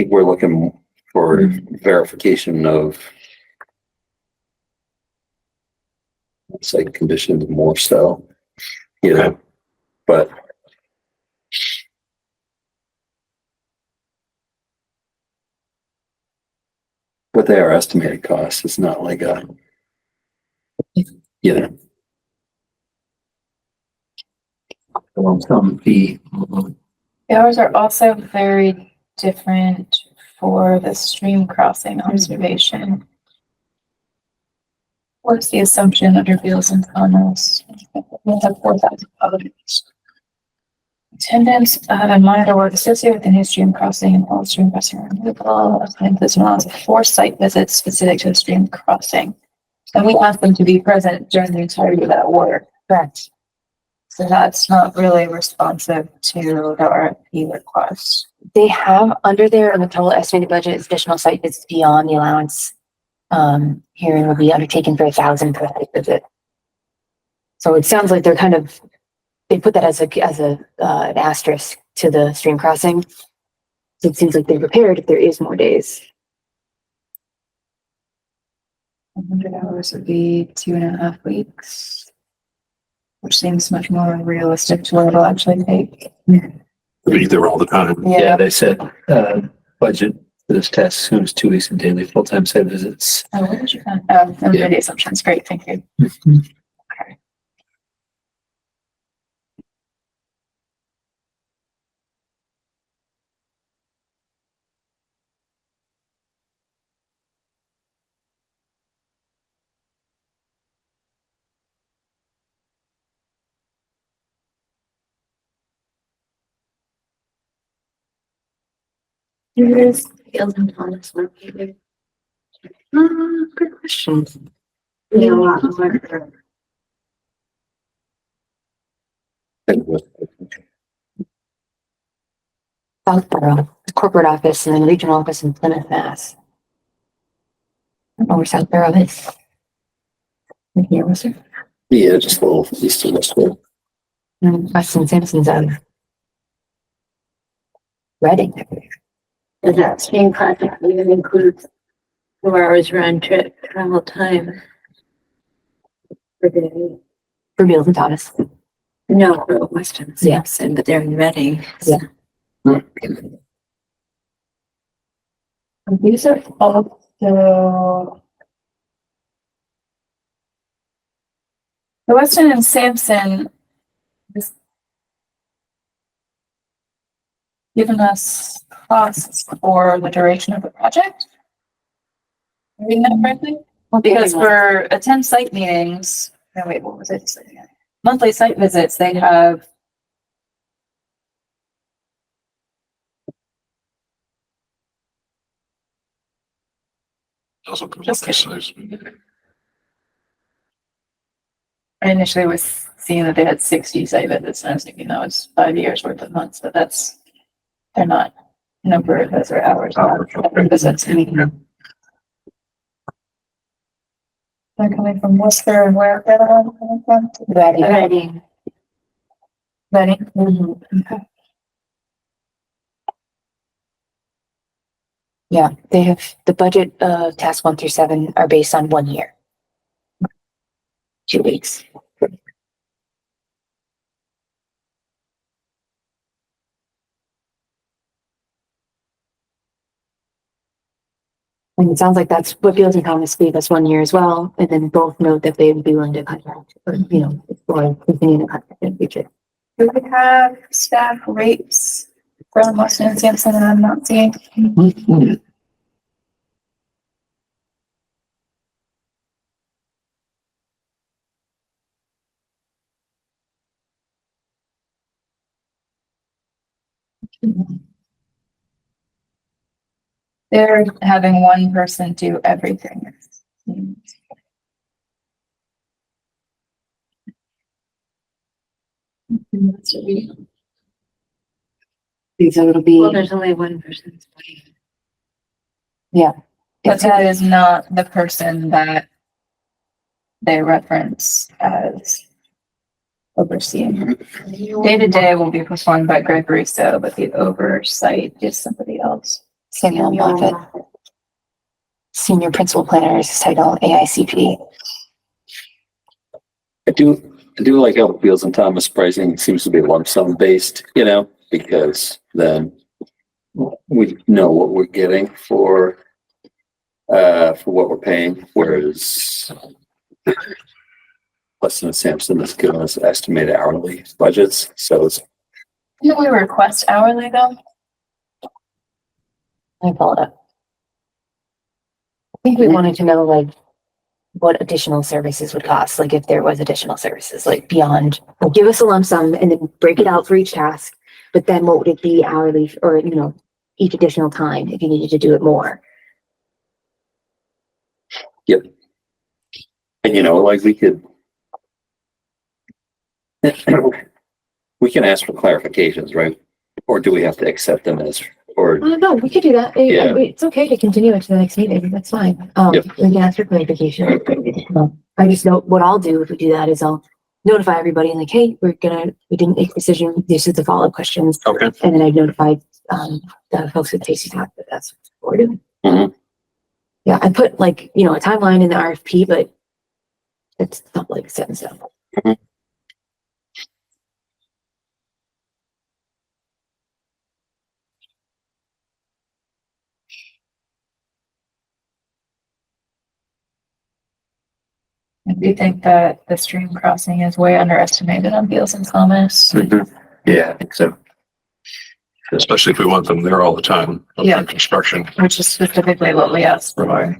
E: we're looking for verification of site conditions more so, you know, but they are estimated costs. It's not like a, you know, lump sum fee.
B: Hours are also very different for the stream crossing observation. What's the assumption under Beals and Connors? We'll have 4,000 publics. Attendance and monitor work associated with the new stream crossing and all stream crossing removal. This allows 4 site visits specific to the stream crossing. And we ask them to be present during the entirety of that work. Correct. So that's not really responsive to the RFP request.
C: They have under there in the total estimated budget is additional site visits beyond the allowance. Hearing will be undertaken for 1,000 per site visit. So it sounds like they're kind of, they put that as an asterisk to the stream crossing. So it seems like they're prepared if there is more days.
B: 100 hours would be 2.5 weeks, which seems much more realistic to what it'll actually take.
F: Be there all the time.
E: Yeah, they said, budget for this test assumes 2 weeks of daily full-time site visits.
B: Oh, what did you find? Oh, those
E: Yeah.
B: are the assumptions. Great, thank you. Okay.
G: Here's Field and Thomas located.
C: Good question.
G: Yeah, a lot more.
C: Southborough, the corporate office and then regional office in Plymouth, Mass. I don't know where Southborough is. In here, was it?
E: Yeah, just a little east of Westwood.
C: Weston Sampson's out of Reading.
G: Does that stream project even includes 4 hours round trip travel time? For the,
C: For Beals and Thomas.
G: no, for Western Sampson, but they're in Reading.
C: Yeah.
B: These are also the Weston and Sampson has given us costs for the duration of the project. Am I reading that correctly? Because for attend site meetings, no wait, what was it? Monthly site visits, they have
F: Also comes
B: Just
F: up with size.
B: I initially was seeing that they had 60 site visits, and I was thinking that was 5 years worth of months, but they're not number of those are hours. Visits. They're coming from Worcester and where they're all coming from?
C: Reading.
B: Reading.
C: Okay. Yeah, they have the budget, tasks 1 through 7 are based on 1 year. 2 weeks. And it sounds like that's what Beals and Thomas gave us 1 year as well, and then both note that they would be willing to contract, or, you know, or continue to contract in the future.
B: Do we have staff rates from Weston and Sampson and I'm not seeing? They're having one person do everything.
C: So it'll be,
G: Well, there's only one person's plan.
B: But that is not the person that they reference as overseeing. Day to day will be performed by Gregory So, but the oversight is somebody else.
C: Samuel Moffett, Senior Principal Planner is his title, AICP.
E: I do like how the Fields and Thomas pricing seems to be lump sum based, you know, because then we know what we're getting for what we're paying, whereas Weston and Sampson has given us estimated hourly budgets, so it's
B: Didn't we request hourly though?
C: Let me pull it up. I think we wanted to know like what additional services would cost, like if there was additional services, like beyond, well, give us a lump sum and then break it out for each task. But then what would it be hourly or, you know, each additional time if you needed to do it more?
E: yep. And you know, like we can ask for clarifications, right? Or do we have to accept them as, or
C: No, we could do that.
E: Yeah.
C: It's okay to continue it to the next meeting. That's fine.
E: Yep.
C: We can ask for clarification. I just know what I'll do if we do that is I'll notify everybody like, hey, we didn't make a decision. This is the follow-up questions.
F: Okay.
C: And then I've notified, the folks with Casey's Hat that that's what we're doing.
E: Mhm.
C: Yeah, I put like, you know, a timeline in the RFP, but it's not like set in stone.
B: I do think that the stream crossing is way underestimated on Beals and Thomas.
E: yeah, I think so.
F: Especially if we want them there all the time.
B: Yeah.
F: Construction.
B: Which is specifically what we asked for.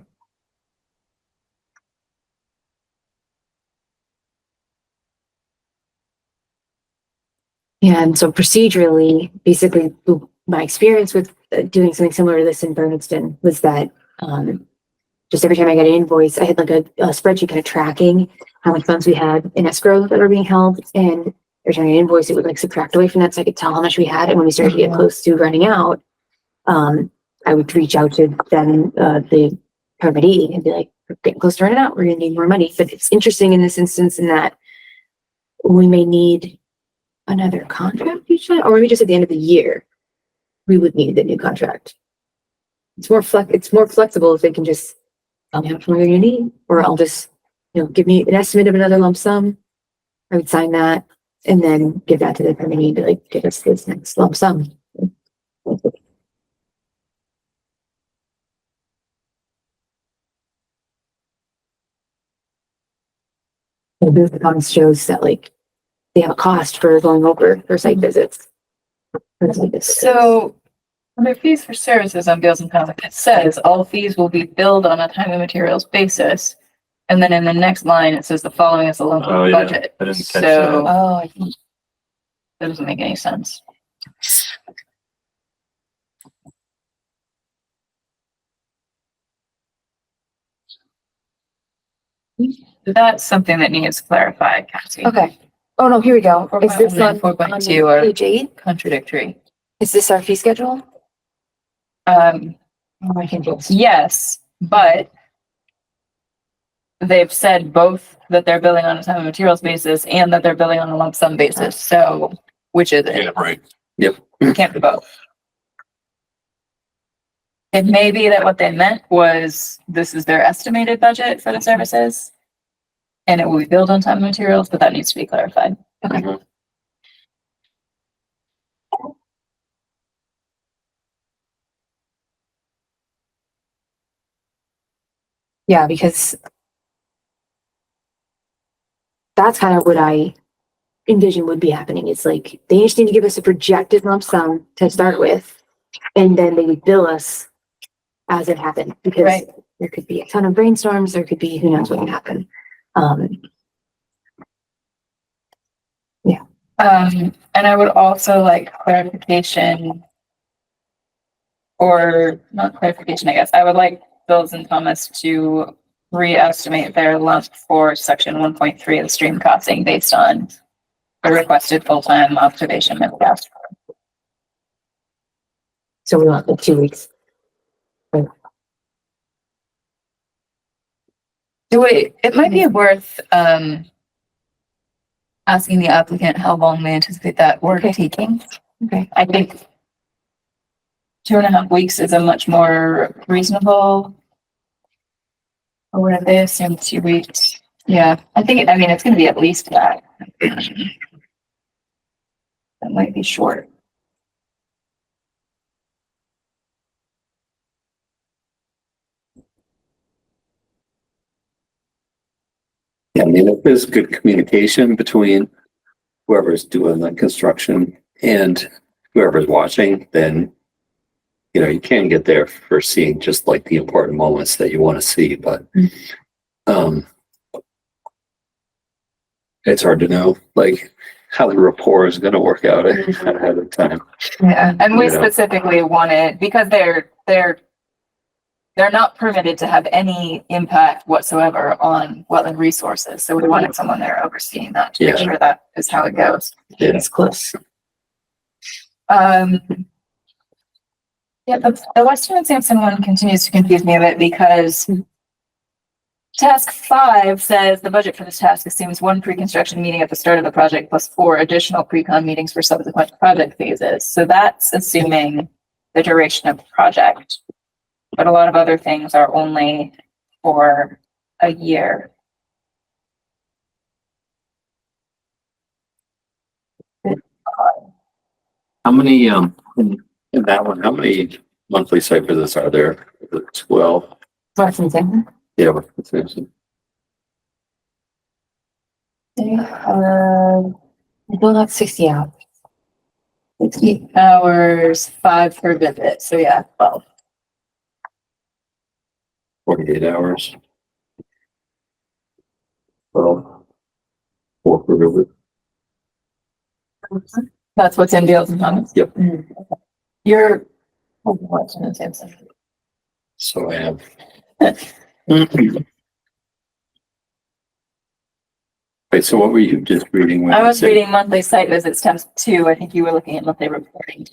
C: And so procedurally, basically, my experience with doing something similar to this in Berniston was that just every time I got an invoice, I had like a spreadsheet kind of tracking how much funds we had in escrow that were being held. And every time I got an invoice, it would like subtract away from that so I could tell how much we had. And when we started to get close to running out, I would reach out to them, the permittee, and be like, we're getting close to running out. We're going to need more money. But it's interesting in this instance in that we may need another contract each time, or maybe just at the end of the year, we would need the new contract. It's more flexible if they can just tell me how much more you're gonna need, or I'll just, you know, give me an estimate of another lump sum. I would sign that and then give that to the permittee and be like, give us this next lump sum. The comments shows that like they have a cost for going over for site visits.
B: So under fees for services on Beals and Thomas, it says all fees will be billed on a time and materials basis. And then in the next line, it says the following is the local
F: Oh, yeah.
B: budget.
F: I didn't catch
B: So,
F: that.
B: that doesn't make any sense. That's something that needs clarified, Cassie.
C: Okay. Oh, no, here we go. Is this
B: 4.1
C: on
B: and 4.2 are
C: page 8?
B: contradictory.
C: Is this our fee schedule? I can do.
B: Yes, but they've said both that they're billing on a time and materials basis and that they're billing on a lump sum basis. So which is
F: Yeah,
B: it?
F: right.
B: It can't be both. It may be that what they meant was this is their estimated budget for the services. And it will be billed on time and materials, but that needs to be clarified.
C: Okay. Yeah, because that's kind of what I envision would be happening. It's like they just need to give us a projected lump sum to start with, and then they would bill us as it happened, because
B: Right.
C: there could be a ton of brainstorms, there could be who knows what can happen.
B: And I would also like clarification, or not clarification, I guess. I would like Bills and Thomas to re-estimate their lump for section 1.3 of the stream crossing based on a requested full-time observation and staff.
C: So we want the 2 weeks.
B: It might be worth, asking the applicant how long they anticipate that work
C: Okay.
B: taking.
C: Okay.
B: I think 2.5 weeks is a much more reasonable. Or what if they assume 2 weeks? Yeah, I mean, it's gonna be at least that. That might be short.
E: Yeah, I mean, if there's good communication between whoever's doing the construction and whoever's watching, then, you know, you can get there for seeing just like the important moments that you want to see, but, it's hard to know, like, how the rapport is going to work out ahead of time.
B: Yeah, and we
E: You know.
B: specifically wanted, because they're not permitted to have any impact whatsoever on wetland resources, so we wanted someone there overseeing that to make
E: Yeah.
B: sure that is how it goes.
E: Yeah.
C: It's close.
B: Yeah, the Weston and Sampson one continues to confuse me a bit because task 5 says the budget for this task assumes 1 pre-construction meeting at the start of the project plus 4 additional pre-con meetings for subsequent project phases. So that's assuming the duration of the project. But a lot of other things are only for a year.
E: How many, in that one, how many monthly site visits are there? 12.
C: Weston Sampson?
E: Yeah. With Sampson.
C: I build out 60 hours.
B: 60 hours, 5 per visit. So yeah, 12.
E: 48 hours. Well, 4 per visit.
B: That's what's in Beals and Thomas.
E: Yep.
B: You're Weston and Sampson.
E: So I have. Wait, so what were you just reading? when
B: I
E: you
B: was
E: said-
B: reading monthly site visits times 2. I think you were looking at monthly reporting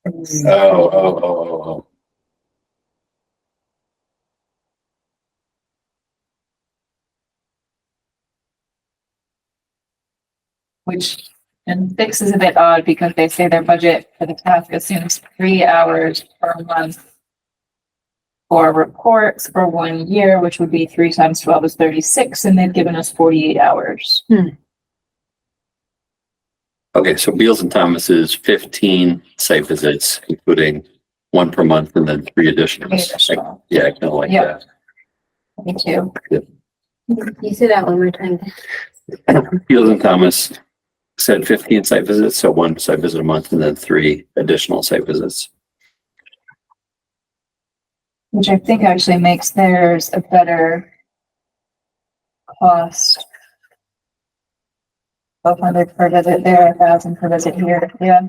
B: times.
E: Oh.
B: Which, and 6 is a bit odd because they say their budget for the task assumes 3 hours per month for reports for 1 year, which would be 3 times 12 is 36, and they've given us 48 hours.
E: Okay, so Beals and Thomas is 15 site visits, including 1 per month and then 3 additionals.
B: Additional.
E: Yeah, I kind of like
B: Yeah.
E: that.
B: Me too.
G: You say that one more time.
E: Beals and Thomas said 15 site visits, so 1 site visit a month and then 3 additional site visits.
B: Which I think actually makes theirs a better cost. 1,200 per visit there, 1,000 per visit here, yeah.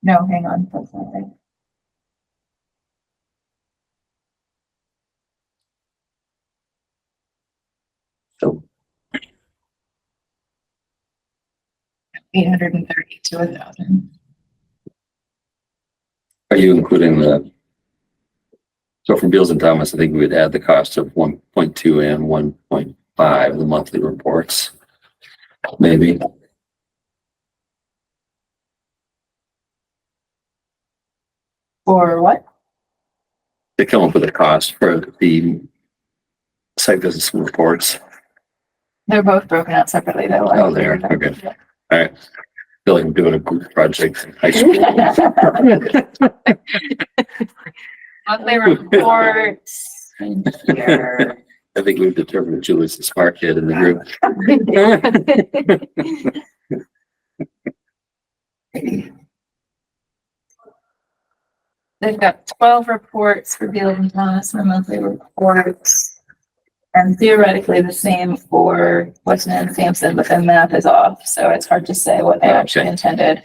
B: No, hang on, that's not right.
E: So
B: 830 to 1,000.
E: are you including so for Beals and Thomas, I think we would add the cost of 1.2 and 1.5, the monthly reports. Maybe.
B: For what?
E: To come up with a cost for the site visits and reports.
B: They're both broken out separately though.
E: Oh, they are. Okay. All right. Feel like I'm doing a group project in high school.
B: Monthly reports. Here.
E: I think we've determined Julie's the smart kid in the group.
B: They've got 12 reports for Beals and Thomas for monthly reports. And theoretically the same for Weston and Sampson, but the math is off, so it's hard to say what they actually
E: Okay.
B: intended.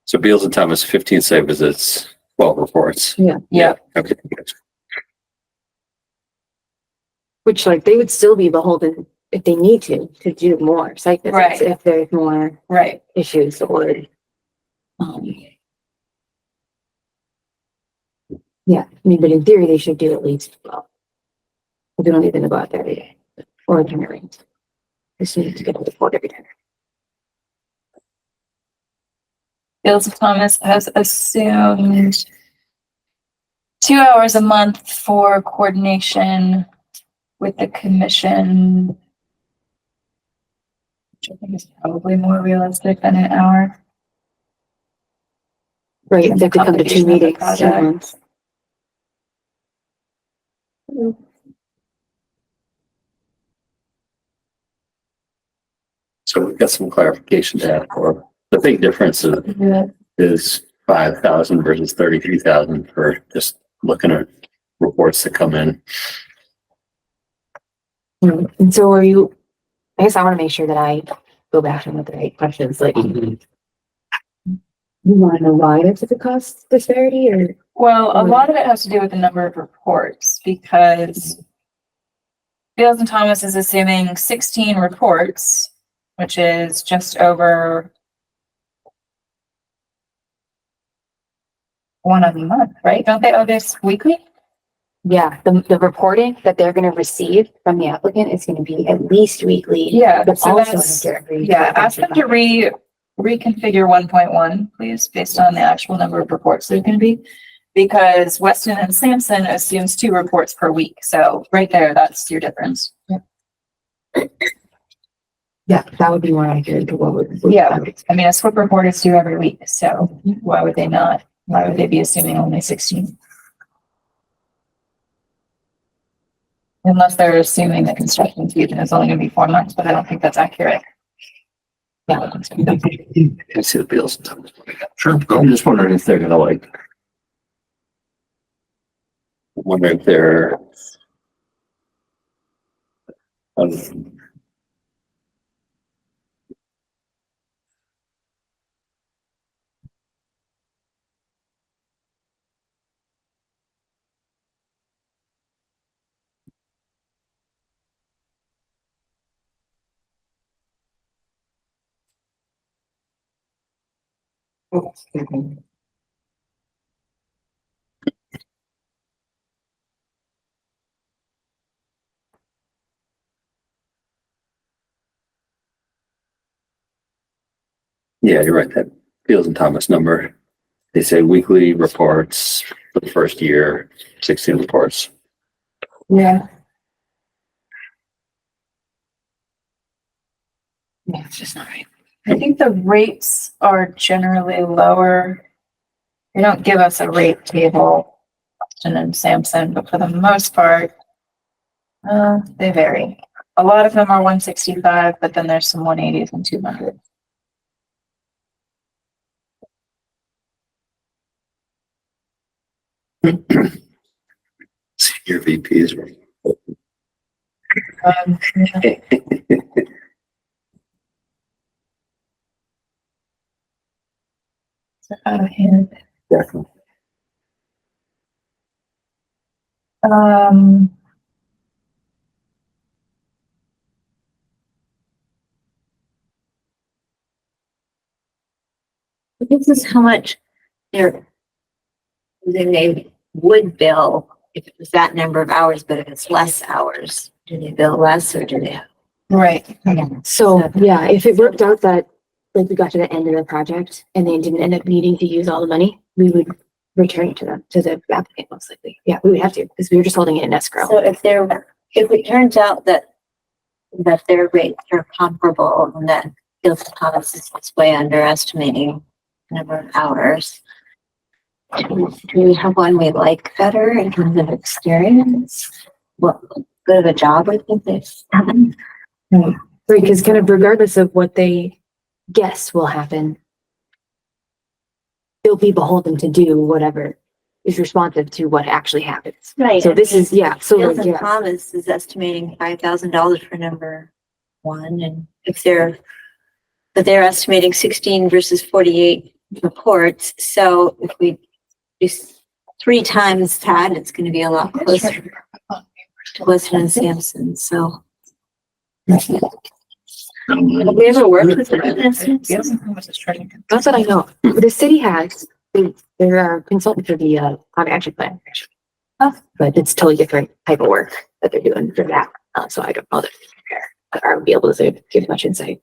E: So Beals and Thomas, 15 site visits, 12 reports.
B: Yeah,
E: Okay.
C: Which like they would still be beholden if they need to do more site visits,
B: Right.
C: if there's more
B: Right.
C: issues or, yeah, I mean, but in theory, they should do at least 12. But they don't even go out there every day or turn it rains. They just need to get a report every day.
B: Fields of Thomas has assumed 2 hours a month for coordination with the commission, which I think is probably more realistic than an hour.
C: Right,
B: And
C: they have to come to 2
B: completion of the
C: meetings, 2
B: project.
C: months.
E: So we've got some clarification there, or the big difference is 5,000 versus 33,000 for just looking at reports that come in.
C: And so are you, I guess I want to make sure that I go back and with the right questions, like, you want to know why there's such a cost disparity or?
B: Well, a lot of it has to do with the number of reports because Fields and Thomas is assuming 16 reports, which is just over one a month, right? Don't they owe this weekly?
C: Yeah, the reporting that they're gonna receive from the applicant is gonna be at least weekly.
B: Yeah,
C: But
B: so
C: also
B: that's,
C: every
B: yeah, ask them to reconfigure 1.1, please, based on the actual number of reports there's gonna be. Because Weston and Sampson assumes 2 reports per week, so right there, that's your difference.
C: Yeah, that would be more accurate to what would.
B: Yeah, I mean, a SWIP report is due every week, so why would they not? Why would they be assuming only 16? Unless they're assuming that construction season is only gonna be 4 months, but I don't think that's accurate.
C: Yeah.
E: I see the bills.
F: Sure, go.
E: I'm just wondering if they're gonna like. Wonder if they're. Yeah, you're right. That Fields and Thomas number. They say weekly reports for the first year, 16 reports.
B: Yeah.
C: Yeah, it's just not right.
B: I think the rates are generally lower. They don't give us a rate table, Weston and Sampson, but for the most part, they vary. A lot of them are 165, but then there's some 180s and 200.
E: Senior VPs.
B: Yeah. So out of hand.
E: Definitely.
G: This is how much they're, then they would bill if it was that number of hours, but if it's less hours, do they bill less or do they?
B: Right.
C: So, yeah, if it worked out that, like, we got to the end of the project and they didn't end up needing to use all the money, we would return it to them, to the applicant most likely. Yeah, we would have to, because we were just holding it in escrow.
G: So if it turns out that their rates are comparable and that Fields and Thomas is just way underestimating the number of hours, do we have one we like better in terms of experience? What good of a job we think they've done?
C: Right, because kind of regardless of what they guess will happen, they'll be beholden to do whatever is responsive to what actually happens.
G: Right.
C: So this is, yeah, so
G: Fields
C: like,
G: and
C: yeah,
G: Thomas is estimating $5,000 for number 1, and but they're estimating 16 versus 48 reports. So if we do 3 times that, it's going to be a lot closer to Weston and Sampson. So
C: Have we ever worked with them?
D: Yes, how much is charging?
C: That's what I know. The city has, they're a consultant for the, climate action plan. But it's totally different type of work that they're doing for that. So I don't know that I would be able to give much insight.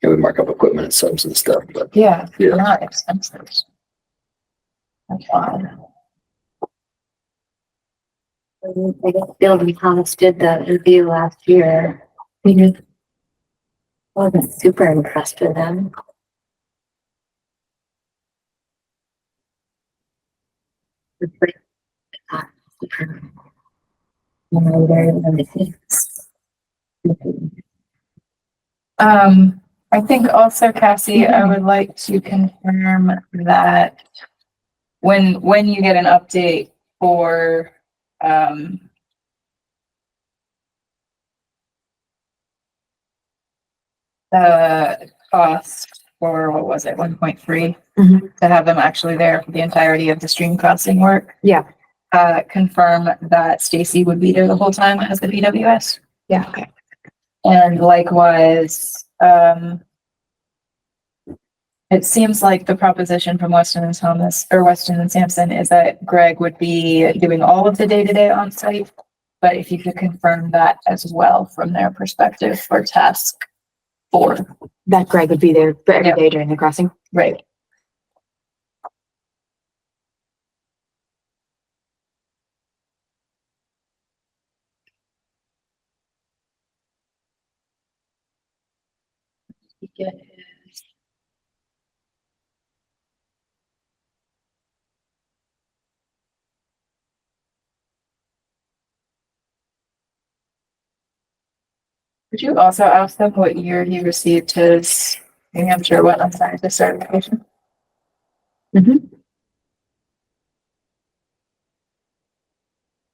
E: Yeah, we mark up equipment and subs and stuff, but
D: Yeah,
E: Yeah.
D: not expensive. That's odd.
G: I guess Bill and Thomas did the review last year. Wasn't super impressed with them. It's like, super. Very limited.
B: I think also, Cassie, I would like to confirm that when you get an update for, the cost for, what was it, 1.3?
C: Mhm.
B: To have them actually there for the entirety of the stream crossing work.
C: Yeah.
B: Confirm that Stacy would be there the whole time as the BWS.
C: Yeah, okay.
B: And likewise, it seems like the proposition from Weston and Thomas, or Weston and Sampson, is that Greg would be doing all of the day-to-day on site. But if you could confirm that as well from their perspective for task 4.
C: That Greg would be there for every
B: Yeah.
C: day during the crossing.
B: Right. Could you also ask them what year he received his New Hampshire wetland scientist certification?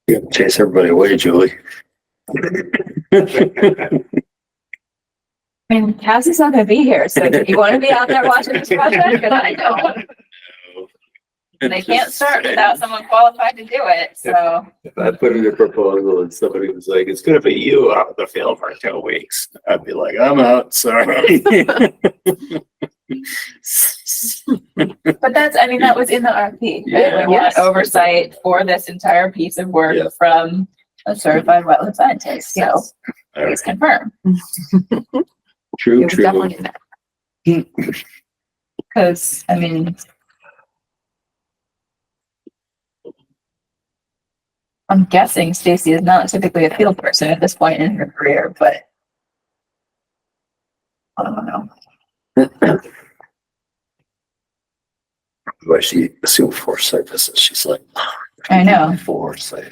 E: you chase everybody away, Julie.
B: I mean, Cassie's not gonna be here, so do you wanna be out there watching this project? Cause I don't. They can't start without someone qualified to do it, so.
E: If I put in a proposal and somebody was like, it's gonna be you out of the field for 2 weeks, I'd be like, I'm out, sorry.
B: But that's, I mean, that was in the RFP.
E: Yeah.
B: We want oversight for this entire piece of work
E: Yeah.
B: from a certified wetland scientist, so
C: Yes.
B: please confirm.
C: It
E: True,
C: was
E: true.
C: definitely in there.
B: Cause, I mean. I'm guessing Stacy is not typically a field person at this point in her career, but. I don't know.
E: Why she assumed foresight visits, she's like.
B: I know.
E: Foresight.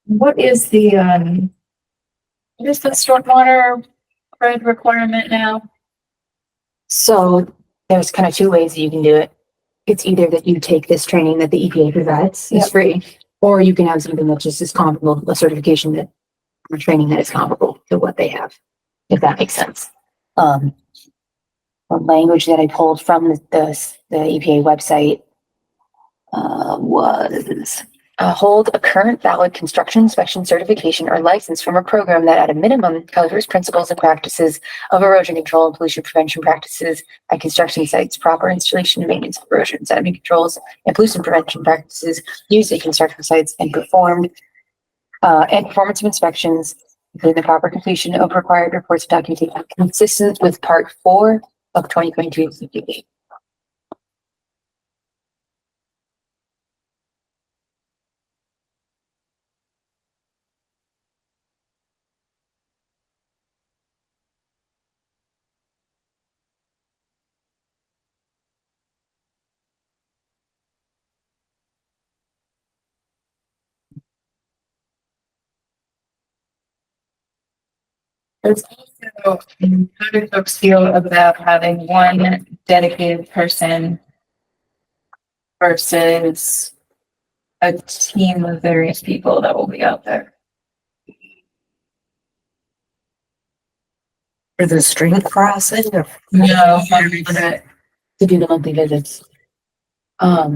B: What is the, what is the stormwater grid requirement now?
C: So there's kind of 2 ways that you can do it. It's either that you take this training that the EPA provides, it's
B: Yep.
C: free, or you can have something that just is comparable, a certification that, or training that is comparable to what they have, if that makes sense. The language that I pulled from the EPA website was hold a current valid construction inspection certification or license from a program that at a minimum covers principles and practices of erosion control and pollution prevention practices at construction sites, proper installation and maintenance of erosion sediment controls and pollution prevention practices used at construction sites and performed and performance of inspections, including the proper completion of required reports of documentation consistent with Part 4 of 2022 CPD.
B: There's also, how do folks feel about having one dedicated person versus a team of various people that will be out there.
H: For the stream crossing or?
B: No,
C: To do the monthly visits. I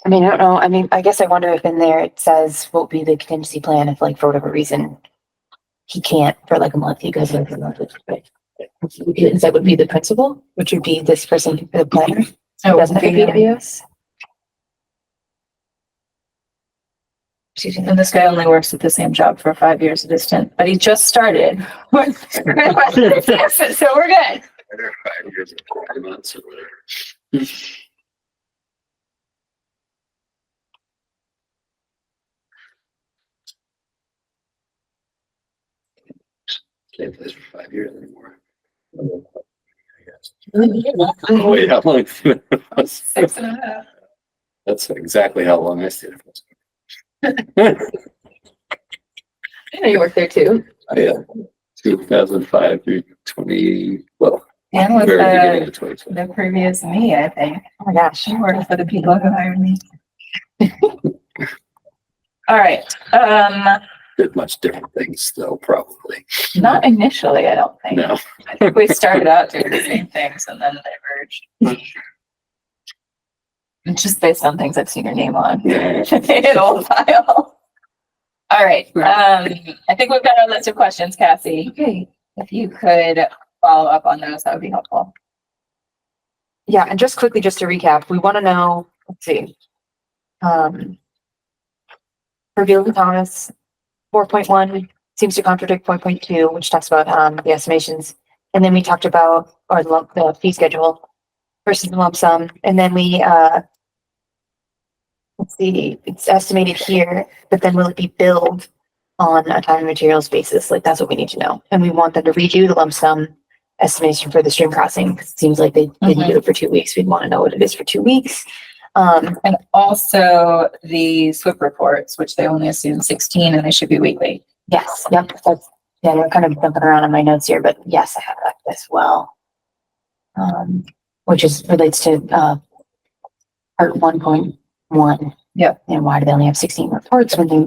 C: mean, I don't know. I mean, I guess I wonder if in there it says what would be the contingency plan if like for whatever reason he can't for like a month, he goes in for a month. But that would be the principal, which would be this person, the planner, who doesn't have a PWS. Excuse me.
B: And this guy only works at the same job for 5 years at a stint, but he just started. So we're good.
E: 5 years, 5 months or whatever. Can't play for 5 years anymore. Wait, how long?
B: 6.5.
E: That's exactly how long I stayed.
C: I know you work there too.
E: Yeah, 2005 through 20, well,
B: And with
E: very beginning of 2020.
B: the previous me, I think.
C: Oh my gosh.
B: She worked for the people who hired me. All right,
E: Did much different things though, probably.
B: not initially, I don't think.
E: No.
B: I think we started out doing the same things and then diverged. And just based on things I've seen your name on. An old file. All right, I think we've got our list of questions, Cassie.
C: Okay.
B: If you could follow up on those, that would be helpful.
C: Yeah, and just quickly, just to recap, we want to know, let's see. For Beal and Thomas, 4.1 seems to contradict 4.2, which talks about the estimations. And then we talked about the fee schedule versus the lump sum. And then we let's see, it's estimated here, but then will it be billed on a time and materials basis? Like that's what we need to know. And we want them to redo the lump sum estimation for the stream crossing, because it seems like they didn't do it for 2 weeks. We'd want to know what it is for 2 weeks.
B: And also the SWIP reports, which they only assume 16 and they should be weekly.
C: Yes, yep, that's, yeah, they're kind of jumping around on my notes here, but yes, I have that as well. Which relates to, part 1.1.
B: Yep.
C: And why do they only have 16 reports when they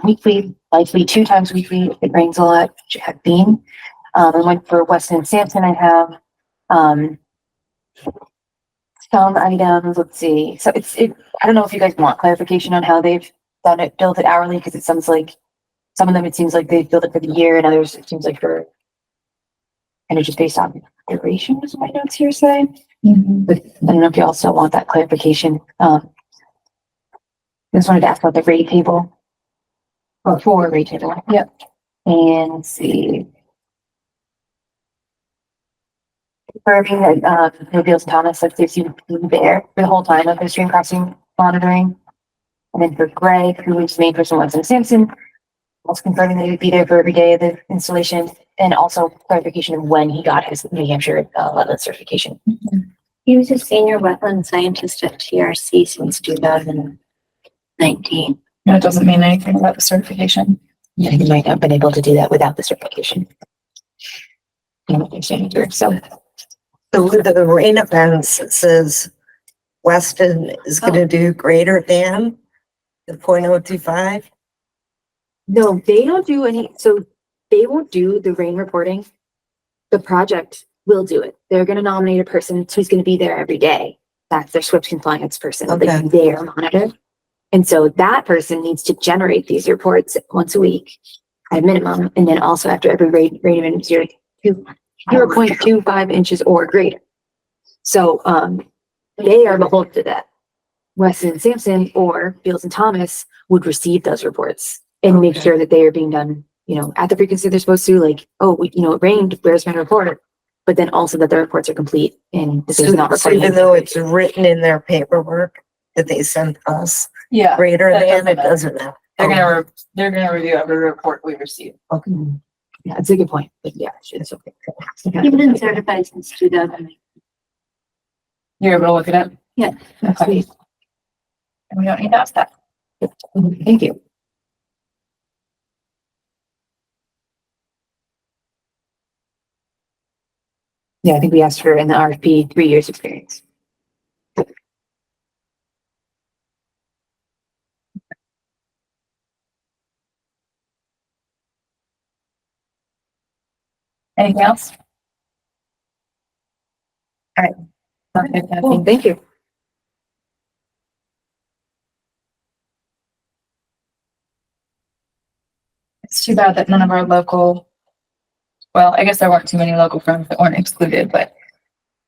C: weekly, likely 2 times weekly, if it rains a lot, which it had been. And like for Weston and Sampson, I have, some items, let's see. So I don't know if you guys want clarification on how they've done it, built it hourly, because it sounds like some of them, it seems like they've built it for the year, and others, it seems like for kind of just based on duration, as my notes here say. But I don't know if you also want that clarification. I just wanted to ask about the rate table. Or for rate table. Yep. And let's see. Confirming that no Beals and Thomas, that they've seen there for the whole time of the stream crossing monitoring. And then for Greg, who is the main person, Weston and Sampson, also confirming that he would be there for every day of the installation, and also clarification of when he got his New Hampshire wetland certification.
G: He was a senior wetland scientist at TRC since 2019.
B: That doesn't mean anything about the certification.
C: Yeah, he might have been able to do that without the certification. So
H: So with the rain events, it says Weston is gonna do greater than the 0.025.
C: no, they don't do any, so they won't do the rain reporting. The project will do it. They're gonna nominate a person who's gonna be there every day. That's their SWIP compliance person,
H: Okay.
C: like their monitor. And so that person needs to generate these reports once a week at a minimum, and then also after every rain event, 0.25 inches or greater. So they are beholden to that. Weston and Sampson or Beals and Thomas would receive those reports and make sure that they are being done, at the frequency they're supposed to, like, oh, it rained, where's my report? But then also that the reports are complete and that there's not
H: So
C: reporting.
H: even though it's written in their paperwork that they sent us,
B: Yeah.
H: greater
B: that
H: than, it
B: doesn't
H: doesn't matter.
B: They're gonna review every report we receive.
H: Okay.
C: Yeah, it's a good point, but yeah, it's okay.
G: He's been certified since 2000.
B: You're able to look it up?
G: Yeah.
B: Okay. And we don't need to ask that.
C: Thank you. Yeah, I think we asked for in the RFP 3 years experience.
B: Anything else? All right. Okay,
C: Cool, thank you.
B: It's too bad that none of our local, well, I guess there weren't too many local firms that weren't excluded, but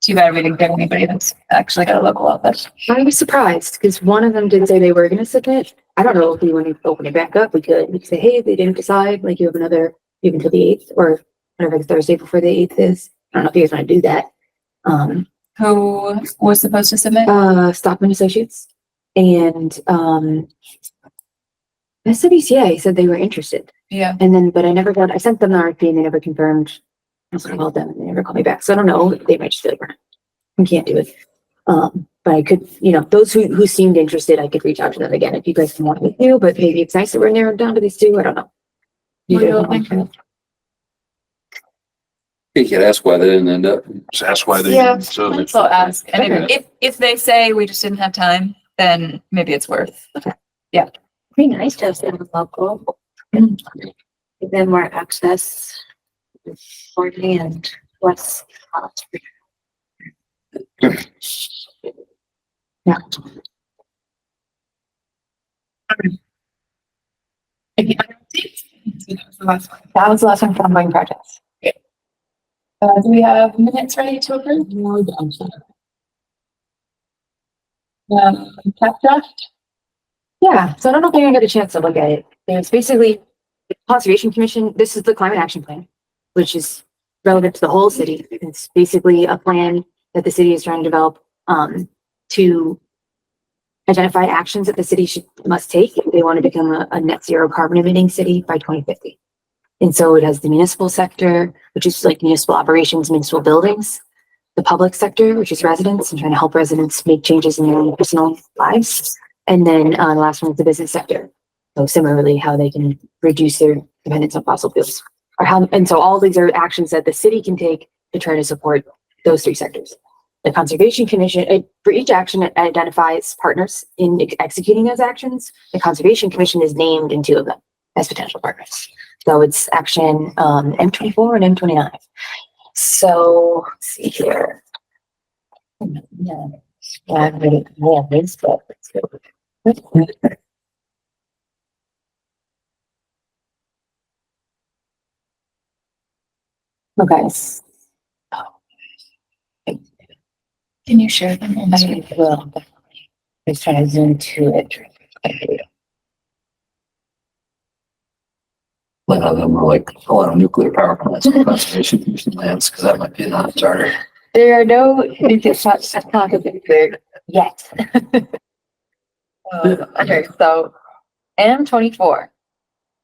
B: too bad we didn't get anybody that's actually got a local office.
C: I was surprised because one of them did say they were gonna submit. I don't know if we want to open it back up. We could say, hey, they didn't decide, like you have another, even till the 8th or whatever Thursday before the 8th is. I don't know if you guys want to do that.
B: Who was supposed to submit?
C: Stockman Associates and, SWCA said they were interested.
B: Yeah.
C: And then, but I sent them the RFP and they never confirmed. I was called them and they never called me back. So I don't know. They might just be like, we can't do it. But I could, those who seemed interested, I could reach out to them again if you guys want me to, but maybe it's nice that we're narrowed down to these two. I don't know.
B: What do you think?
E: You could ask why they didn't end up.
F: Just ask why they.
B: Yeah,
F: So
B: let's all ask. And if they say we just didn't have time, then maybe it's worth.
G: Pretty nice to have them local. Give them more access. Forty and West.
C: Yeah. That was the last one for ongoing projects.
B: Do we have minutes ready to approve? Cap draft?
C: Yeah, so I don't know if anyone got a chance to look at it. It's basically the Conservation Commission, this is the Climate Action Plan, which is relevant to the whole city. It's basically a plan that the city is trying to develop to identify actions that the city must take if they want to become a net zero carbon emitting city by 2050. And so it has the municipal sector, which is like municipal operations, municipal buildings, the public sector, which is residents and trying to help residents make changes in their own personal lives. And then the last one is the business sector. So similarly, how they can reduce their dependence on fossil fuels. And so all these are actions that the city can take to try to support those three sectors. The Conservation Commission, for each action, it identifies partners in executing those actions. The Conservation Commission is named in two of them as potential partners. So it's action M24 and M29. So let's see here. Yeah, I've read it more this, but let's go. Okay.
B: Can you share them?
C: I will. Let's try to zoom to it.
E: None of them are like a lot of nuclear power plants and conservation commission lands, because that might be a non-starter.
C: There are no, it's not a big there yet. Okay, so M24.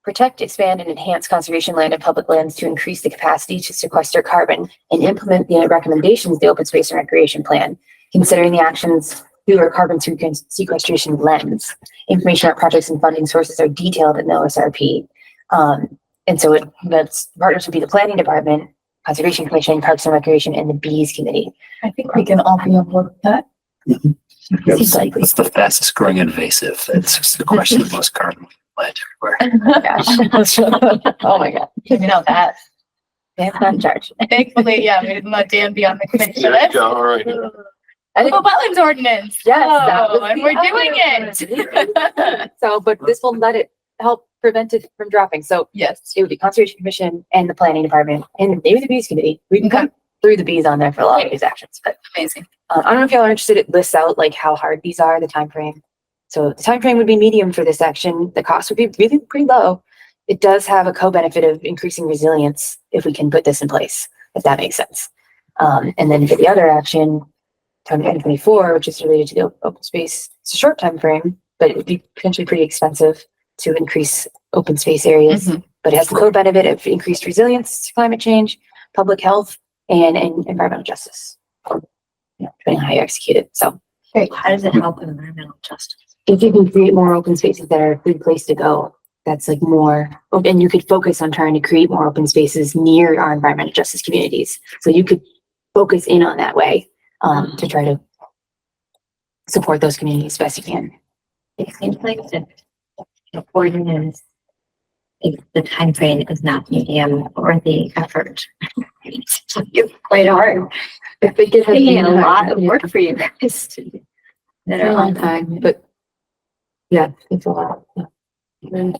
C: Protect, expand, and enhance conservation land and public lands to increase the capacity to sequester carbon and implement the recommendations of the Open Space and Recreation Plan, considering the actions through our carbon sequestration lens. Information about projects and funding sources are detailed in the OSRP. And so that's partners would be the Planning Department, Conservation Commission, Parks and Recreation, and the Bees Committee.
B: I think we can all be on board with that.
C: Seems likely.
E: It's the fastest growing invasive. It's just the question of most carbon plant everywhere.
C: Gosh. Oh my God. You know that. Dan's not in charge.
B: Thankfully, yeah, we didn't let Dan be on the committee for
F: There you
B: this.
F: go, all right.
B: Oh, wetlands ordinance.
C: Yes, that was
B: Oh, and
C: the
B: we're doing
C: other
B: it.
C: So, but this will let it help prevent it from dropping. So
B: Yes.
C: it would be Conservation Commission and the Planning Department and maybe the Bees Committee. We can come through the bees on there for a lot of these actions, but
B: Amazing.
C: I don't know if y'all are interested. It lists out like how hard these are, the time frame. So the time frame would be medium for this action. The cost would be really pretty low. It does have a co-benefit of increasing resilience if we can put this in place, if that makes sense. And then for the other action, 2024, which is related to the open space, it's a short time frame, but it would be potentially pretty expensive to increase open space areas. But it has the co-benefit of increased resilience to climate change, public health, and environmental justice. Depending on how you execute it. So
G: Great. How does it help environmental justice?
C: if you can create more open spaces that are a good place to go, that's like more, and you could focus on trying to create more open spaces near our environmental justice communities. So you could focus in on that way to try to support those communities best you can.
G: It seems like the ordinance, if the timeframe is not medium or the effort It's quite hard.
C: If they get
G: Taking a lot of work for you guys to do. That
C: a
G: are
C: long
G: on
C: time, but yeah, it's a lot. Yeah.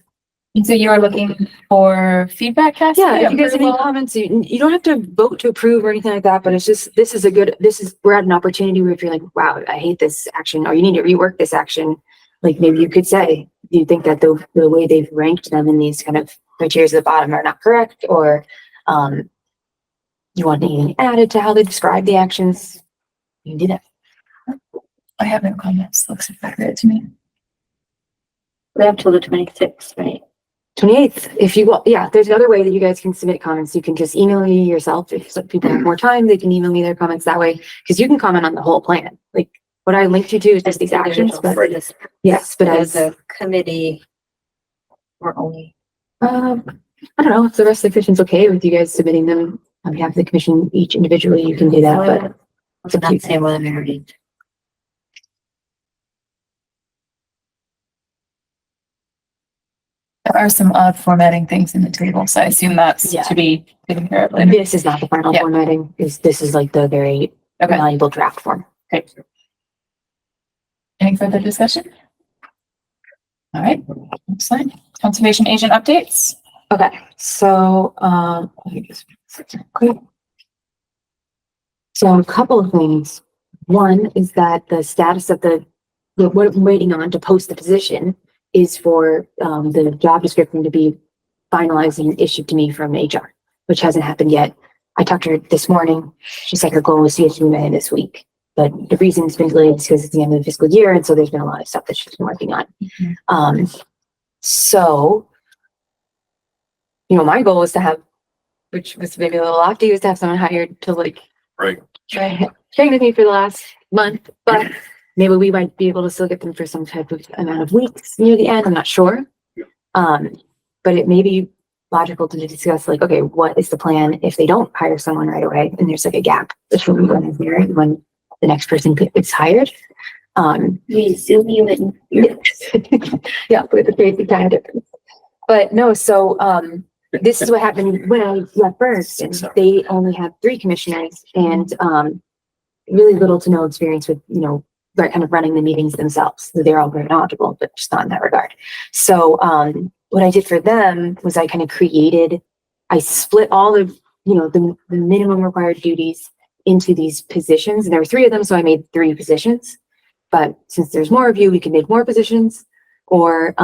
B: And so you are looking for feedback, Cassie?
C: Yeah, if you guys have any
B: Approval?
C: comments, you don't have to vote to approve or anything like that, but it's just, we're at an opportunity where if you're like, wow, I hate this action, or you need to rework this action, like maybe you could say, do you think that the way they've ranked them in these kind of criteria at the bottom are not correct, or you want anything added to how they describe the actions? You can do that.
B: I have no comments. Looks accurate to me.
G: We have till the 26th, right?
C: 28th, if you want, yeah, there's another way that you guys can submit comments. You can just email me yourself. If some people have more time, they can email me their comments that way, because you can comment on the whole plan. Like what I linked you to is just these actions, but yes, but
G: As
C: as
G: a committee, we're only,
C: I don't know if the rest of the commission's okay with you guys submitting them on behalf of the commission each individually, you can do that, but
G: I'm not saying whether we already.
B: There are some odd formatting things in the table, so I assume that's
C: Yeah.
B: to be taken care of later.
C: this is not the final
B: Yeah.
C: formatting. This is like the very
B: Okay.
C: valuable draft form.
B: Okay. Any further discussion? All right, that's fine. Conservation agent updates.
C: Okay, so, let me just quick. So a couple of things. One is that the status of what I'm waiting on to post the position is for, the job description to be finalized and issued to me from HR, which hasn't happened yet. I talked to her this morning. She said her goal was to get to me this week. But the reason it's been delayed is because it's the end of the fiscal year, and so there's been a lot of stuff that she's been working on. So, my goal was to have, which was maybe a little lofty, was to have someone hired to like
F: Right.
C: train with me for the last month, but maybe we might be able to still get them for some type of amount of weeks near the end. I'm not sure. But it may be logical to discuss like, okay, what is the plan if they don't hire someone right away and there's like a gap between when is there and when the next person gets hired.
G: We zoom you in.
C: Yeah, with a crazy time difference. But no, so this is what happened when I left first, and they only had 3 commissioners and really little to no experience with, kind of running the meetings themselves. So they're all very knowledgeable, but just not in that regard. So what I did for them was I split all of, the minimum required duties into these positions. And there were 3 of them, so I made 3 positions. But since there's more of you, we can make more positions, or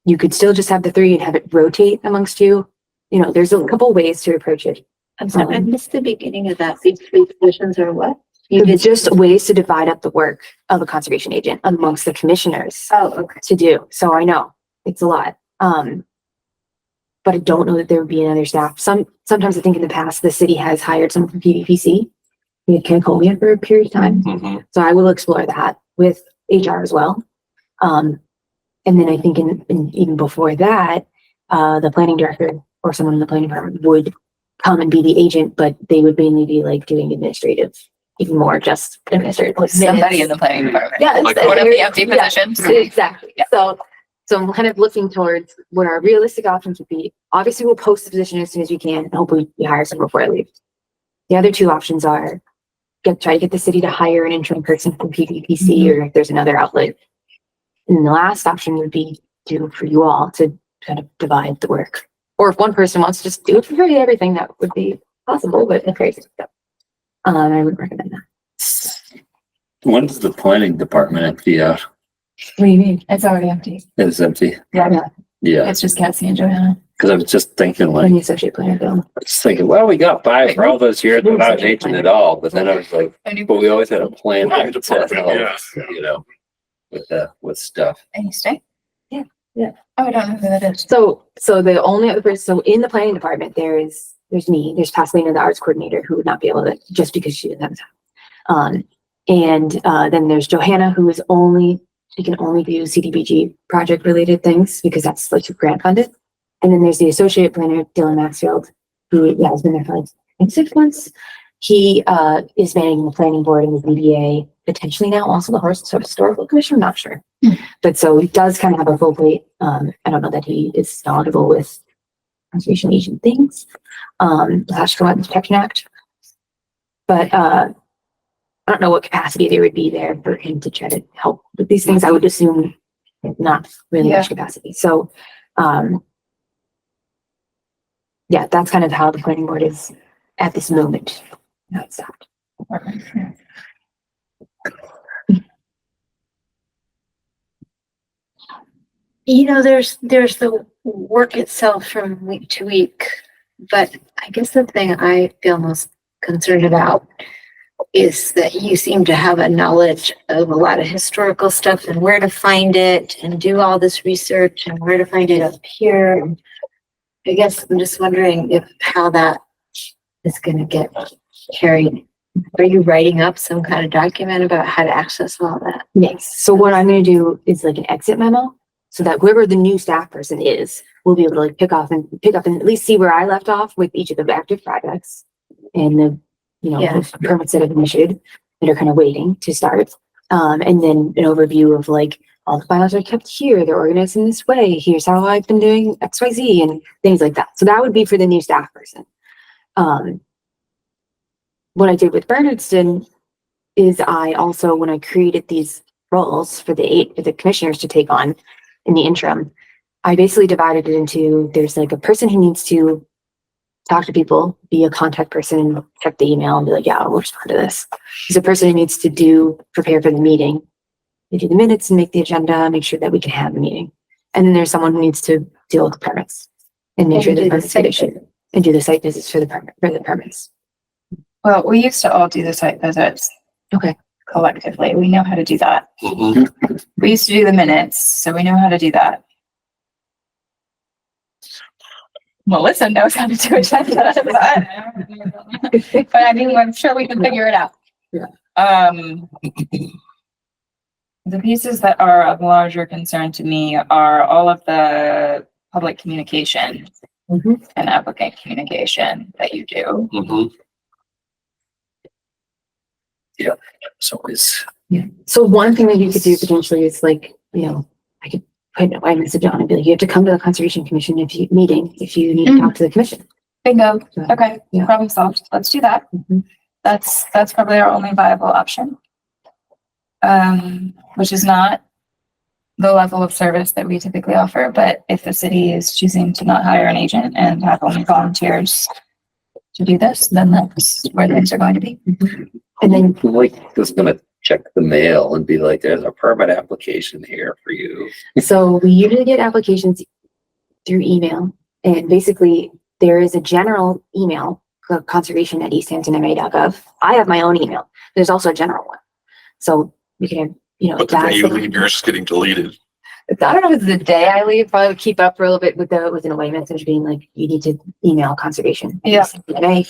C: you could still just have the 3 and have it rotate amongst you. There's a couple ways to approach it.
G: I'm sorry, I missed the beginning of that. These 3 positions are what?
C: It's just ways to divide up the work of a conservation agent amongst the commissioners
G: Oh, okay.
C: to do. So I know it's a lot. But I don't know that there would be another staff. Sometimes I think in the past, the city has hired someone from PVPC. We had Ken Colby for a period of time.
F: Mhm.
C: So I will explore that with HR as well. And then I think even before that, the planning director or someone in the planning department would come and be the agent, but they would mainly be like doing administrative, even more just administrative. Like
B: Somebody in the planning department.
C: Yeah.
F: Like
B: One of the empty
C: Yeah,
B: positions.
C: exactly.
B: Yeah.
C: So I'm kind of looking towards what our realistic options would be. Obviously, we'll post the position as soon as we can, and hopefully we hire someone before I leave. The other 2 options are try to get the city to hire an interim person from PVPC, or if there's another outlet. And the last option would be for you all to kind of divide the work. Or if one person wants to just do it for free, everything, that would be possible, but it's crazy. So, I would recommend that.
E: When does the planning department empty out?
C: What do you mean?
B: It's already empty.
E: It's empty.
C: Yeah,
E: Yeah,
B: It's just Cassie and Johanna.
E: because I was just thinking
C: when
E: like,
C: the associate planner bill.
E: well, we got by for all those years without changing it all, but then I was like, but we always had a plan
F: Planning
E: to
F: department,
E: help,
F: yeah.
E: with stuff.
B: And you stay?
C: Yeah, yeah.
B: Oh, I don't know who that is.
C: So the only other person, so in the planning department, there's me, there's Pasadena, the arts coordinator, who would not be able to, just because she doesn't have time. And then there's Johanna, she can only do CDBG project related things because that's like grant funded. And then there's the associate planner, Dylan Maxfield, who has been there for like 6 months. He is managing the planning board and the ZBA, potentially now also the historical commission, I'm not sure. But so he does kind of have a full plate. I don't know that he is knowledgeable with conservation agent things. Has to go out in the Protection Act. But, I don't know what capacity there would be there for him to try to help with these things. I would assume not really much capacity. So, yeah, that's kind of how the planning board is at this moment. That's that.
G: You know, there's the work itself from week to week, but I guess the thing I feel most concerned about is that you seem to have a knowledge of a lot of historical stuff and where to find it and do all this research and where to find it up here. I guess I'm just wondering how that is going to get carried. Are you writing up some kind of document about how to access all that?
C: Yes. So what I'm going to do is like an exit memo so that whoever the new staff person is will be able to like pick up and at least see where I left off with each of the active projects and the, the permits that have been issued that are kind of waiting to start. And then an overview of like all the files are kept here. They're organized in this way. Here's how I've been doing XYZ and things like that. So that would be for the new staff person. What I did with Bernardston is I also, when I created these roles for the commissioners to take on in the interim, I basically divided it into, there's like a person who needs to talk to people, be a contact person, check the email and be like, yeah, I'll respond to this. There's a person who needs to prepare for the meeting. They do the minutes and make the agenda, make sure that we can have the meeting. And then there's someone who needs to deal with the permits and make sure the permits get issued and do the site visits for the permits.
B: Well, we used to all do the site visits.
C: Okay.
B: Collectively, we know how to do that.
F: Mm-hmm.
B: We used to do the minutes, so we know how to do that. Melissa knows how to do agenda, but I mean, I'm sure we can figure it out.
C: Yeah.
B: The pieces that are of larger concern to me are all of the public communication and applicant communication that you do.
F: Mm-hmm.
E: Yeah, it's always.
C: Yeah. So one thing that you could do potentially is like, I could put a message on and be like, you have to come to the Conservation Commission meeting if you need to talk to the commission.
B: Bingo.
C: So,
B: Okay.
C: yeah.
B: Problem solved. Let's do that. That's probably our only viable option. Which is not the level of service that we typically offer, but if the city is choosing to not hire an agent and have only volunteers to do this, then that's where things are going to be.
C: And then
E: Like, just gonna check the mail and be like, there's a permit application here for you.
C: so we usually get applications through email, and basically there is a general email, conservation@easthamptonma.gov. I have my own email. There's also a general one. So we can have,
F: But the day you leave, yours is getting deleted.
C: I don't know if it's the day I leave, probably keep up for a little bit with an away message being like, you need to email conservation.
B: Yeah.
C: And I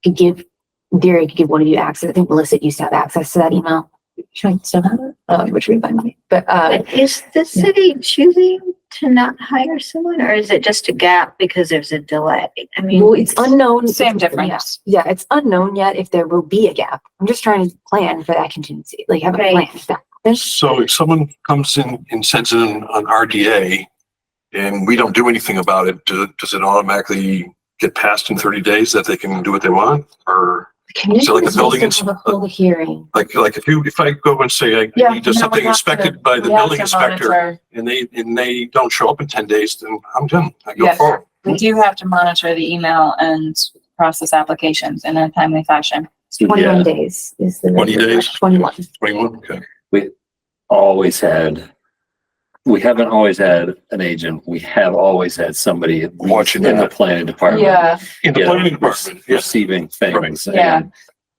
C: could give, in theory, I could give one of you access. I think Melissa used to have access to that email. Should I still have it? Which we find me. But
G: is the city choosing to not hire someone, or is it just a gap because there's a delay? I mean,
C: well, it's unknown.
B: Same difference.
C: Yeah, it's unknown yet if there will be a gap. I'm just trying to plan for that contingency, like have a
G: Right.
C: plan.
F: So if someone comes in and sends in an RDA and we don't do anything about it, does it automatically get passed in 30 days that they can do what they want? Or
C: So
F: like a building
C: hold a hearing.
F: like if I go and say I need something inspected by the building inspector and they don't show up in 10 days, then I'm done. I go forward.
B: We do have to monitor the email and process applications in a timely fashion.
C: 21 days is the
F: 20 days?
C: 21.
F: 21, okay.
E: We haven't always had an agent. We have always had somebody
F: Watching
E: in the
F: that.
E: planning department.
F: In the
E: Yeah,
F: planning department, yes.
E: Receiving things
B: Yeah.
E: and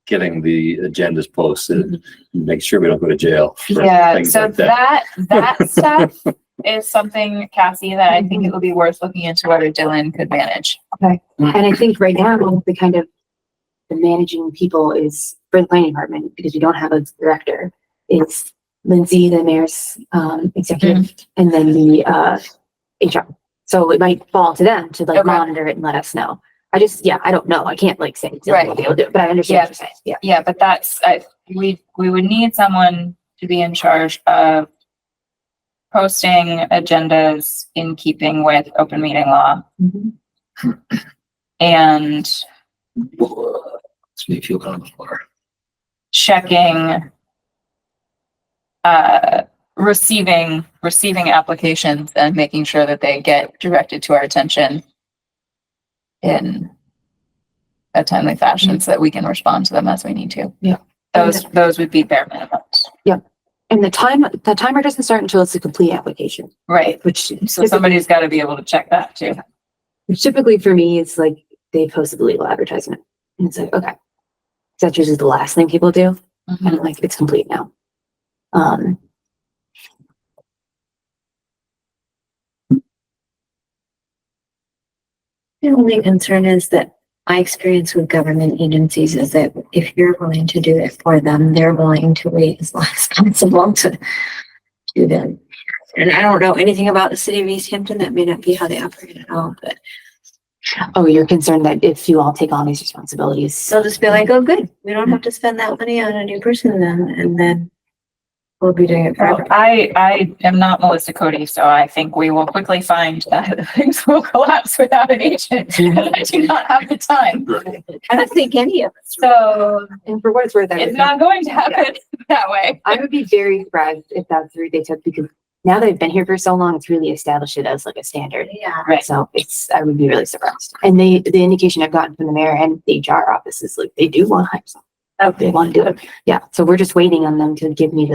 E: getting the agendas posted, make sure we don't go to jail. for
B: Yeah,
E: things
B: so
E: like that.
B: that stuff is something, Cassie, that I think it would be worth looking into whether Dylan could manage.
C: And I think right now, the managing people is for the planning department, because we don't have a director. It's Lindsay, the mayor's executive, and then the HR. So it might fall to them to
B: Okay.
C: monitor it and let us know. I don't know. I can't say
B: Right.
C: what they'll do, but I understand what you're saying. Yeah.
B: Yeah, but we would need someone to be in charge of posting agendas in keeping with open meeting law, And
E: It's me feel on the floor.
B: checking, receiving applications and making sure that they get directed to our attention in a timely fashion so that we can respond to them as we need to.
C: Yeah.
B: Those would be bare minimums.
C: And the timer doesn't start until it's a complete application,
B: Right.
C: which
B: So somebody's got to be able to check that too.
C: typically for me, it's like they posted the legal advertisement. And it's like, okay. That's usually the last thing people do. And I'm like, it's complete now.
G: The only concern is that my experience with government agencies is that if you're willing to do it for them, they're willing to wait as long as possible to do that. And I don't know anything about the city of Easthampton. That may not be how they operate at all, but
C: Oh, you're concerned that if you all take on these responsibilities.
G: they'll just be like, oh, good, we don't have to spend that money on a new person then, and then we'll be doing it
B: Well,
G: forever.
B: I am not Melissa Cody, so I think we will quickly find that things will collapse without an agent. I do not have the time.
G: I don't think any of us.
B: So
C: And for what it's worth,
B: it's not going to happen that way.
C: I would be very surprised if that's the route they took, because now that I've been here for so long, it's really established it as like a standard.
G: Yeah.
B: Right.
C: So I would be really surprised. And the indication I've gotten from the mayor and the HR office is like, they do want to hire someone. They want to do it. Yeah. So we're just waiting on them to give me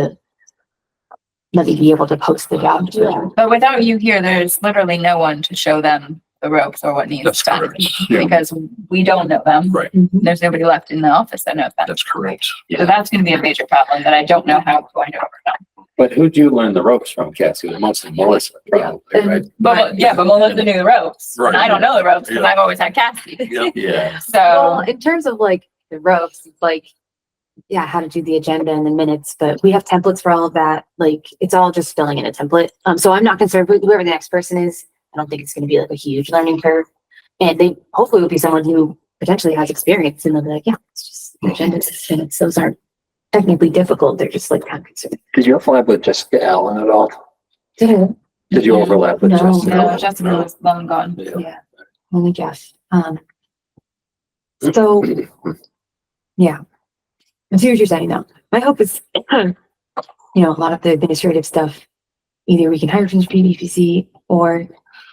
C: let me be able to post the job.
B: But without you here, there's literally no one to show them the ropes or what needs
F: That's
B: done.
F: correct. Yeah,
B: Because we don't know them.
F: right.
C: Mhm.
B: There's nobody left in the office that knows them.
F: That's correct.
B: So that's going to be a major problem that I don't know how we're going to overcome.
E: But who'd you learn the ropes from, Cassie? Mostly Melissa, probably, right?
B: But Melissa knew the ropes. And
F: Right.
B: I don't know the ropes because
F: Yeah.
B: I've always had Cassie.
F: Yeah.
E: Yeah.
C: Well,
B: So
C: in terms of like the ropes, it's like, yeah, how to do the agenda and the minutes, but we have templates for all of that. Like, it's all just filling in a template. So I'm not concerned with whoever the next person is. I don't think it's going to be like a huge learning curve. And they hopefully will be someone who potentially has experience, and they'll be like, yeah, it's just the agenda minutes. Those aren't technically difficult. They're just like time consuming.
E: Did you overlap with Jessica Allen at all? Did you overlap with
C: No.
E: Jessica?
B: no, Jessica was long gone.
C: Yeah, only Jeff. So, yeah. I see what you're saying though. My hope is, a lot of the administrative stuff, either we can hire from the PVPC or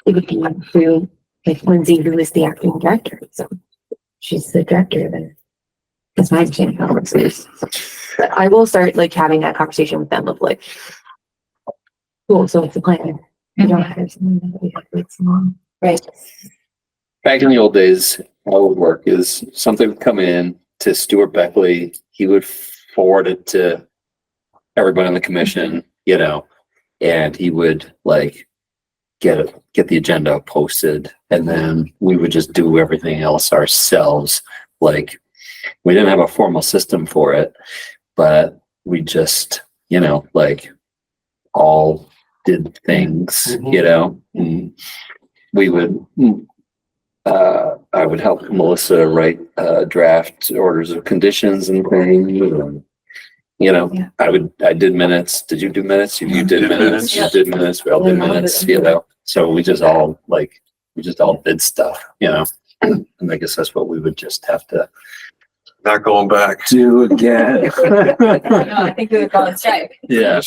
C: it would be through like Lindsay, who is the acting director. So she's the director, then that's my understanding how it works. But I will start like having that conversation with them of like, cool, so what's the plan? We don't hire someone that we have to wait so long. Right.
E: Back in the old days, how it would work is something would come in to Stuart Beckley. He would forward it to everybody on the commission, and he would like get the agenda posted, and then we would just do everything else ourselves. Like, we didn't have a formal system for it, but we just, like all did things, and we would, I would help Melissa write draft orders of conditions and things. I did minutes. Did you do minutes? You did minutes. You did minutes. We all did minutes, So we just all did stuff, and I guess that's what we would just have to
F: Not going back.
E: do again.
B: I think we would call it strike.
E: Yeah.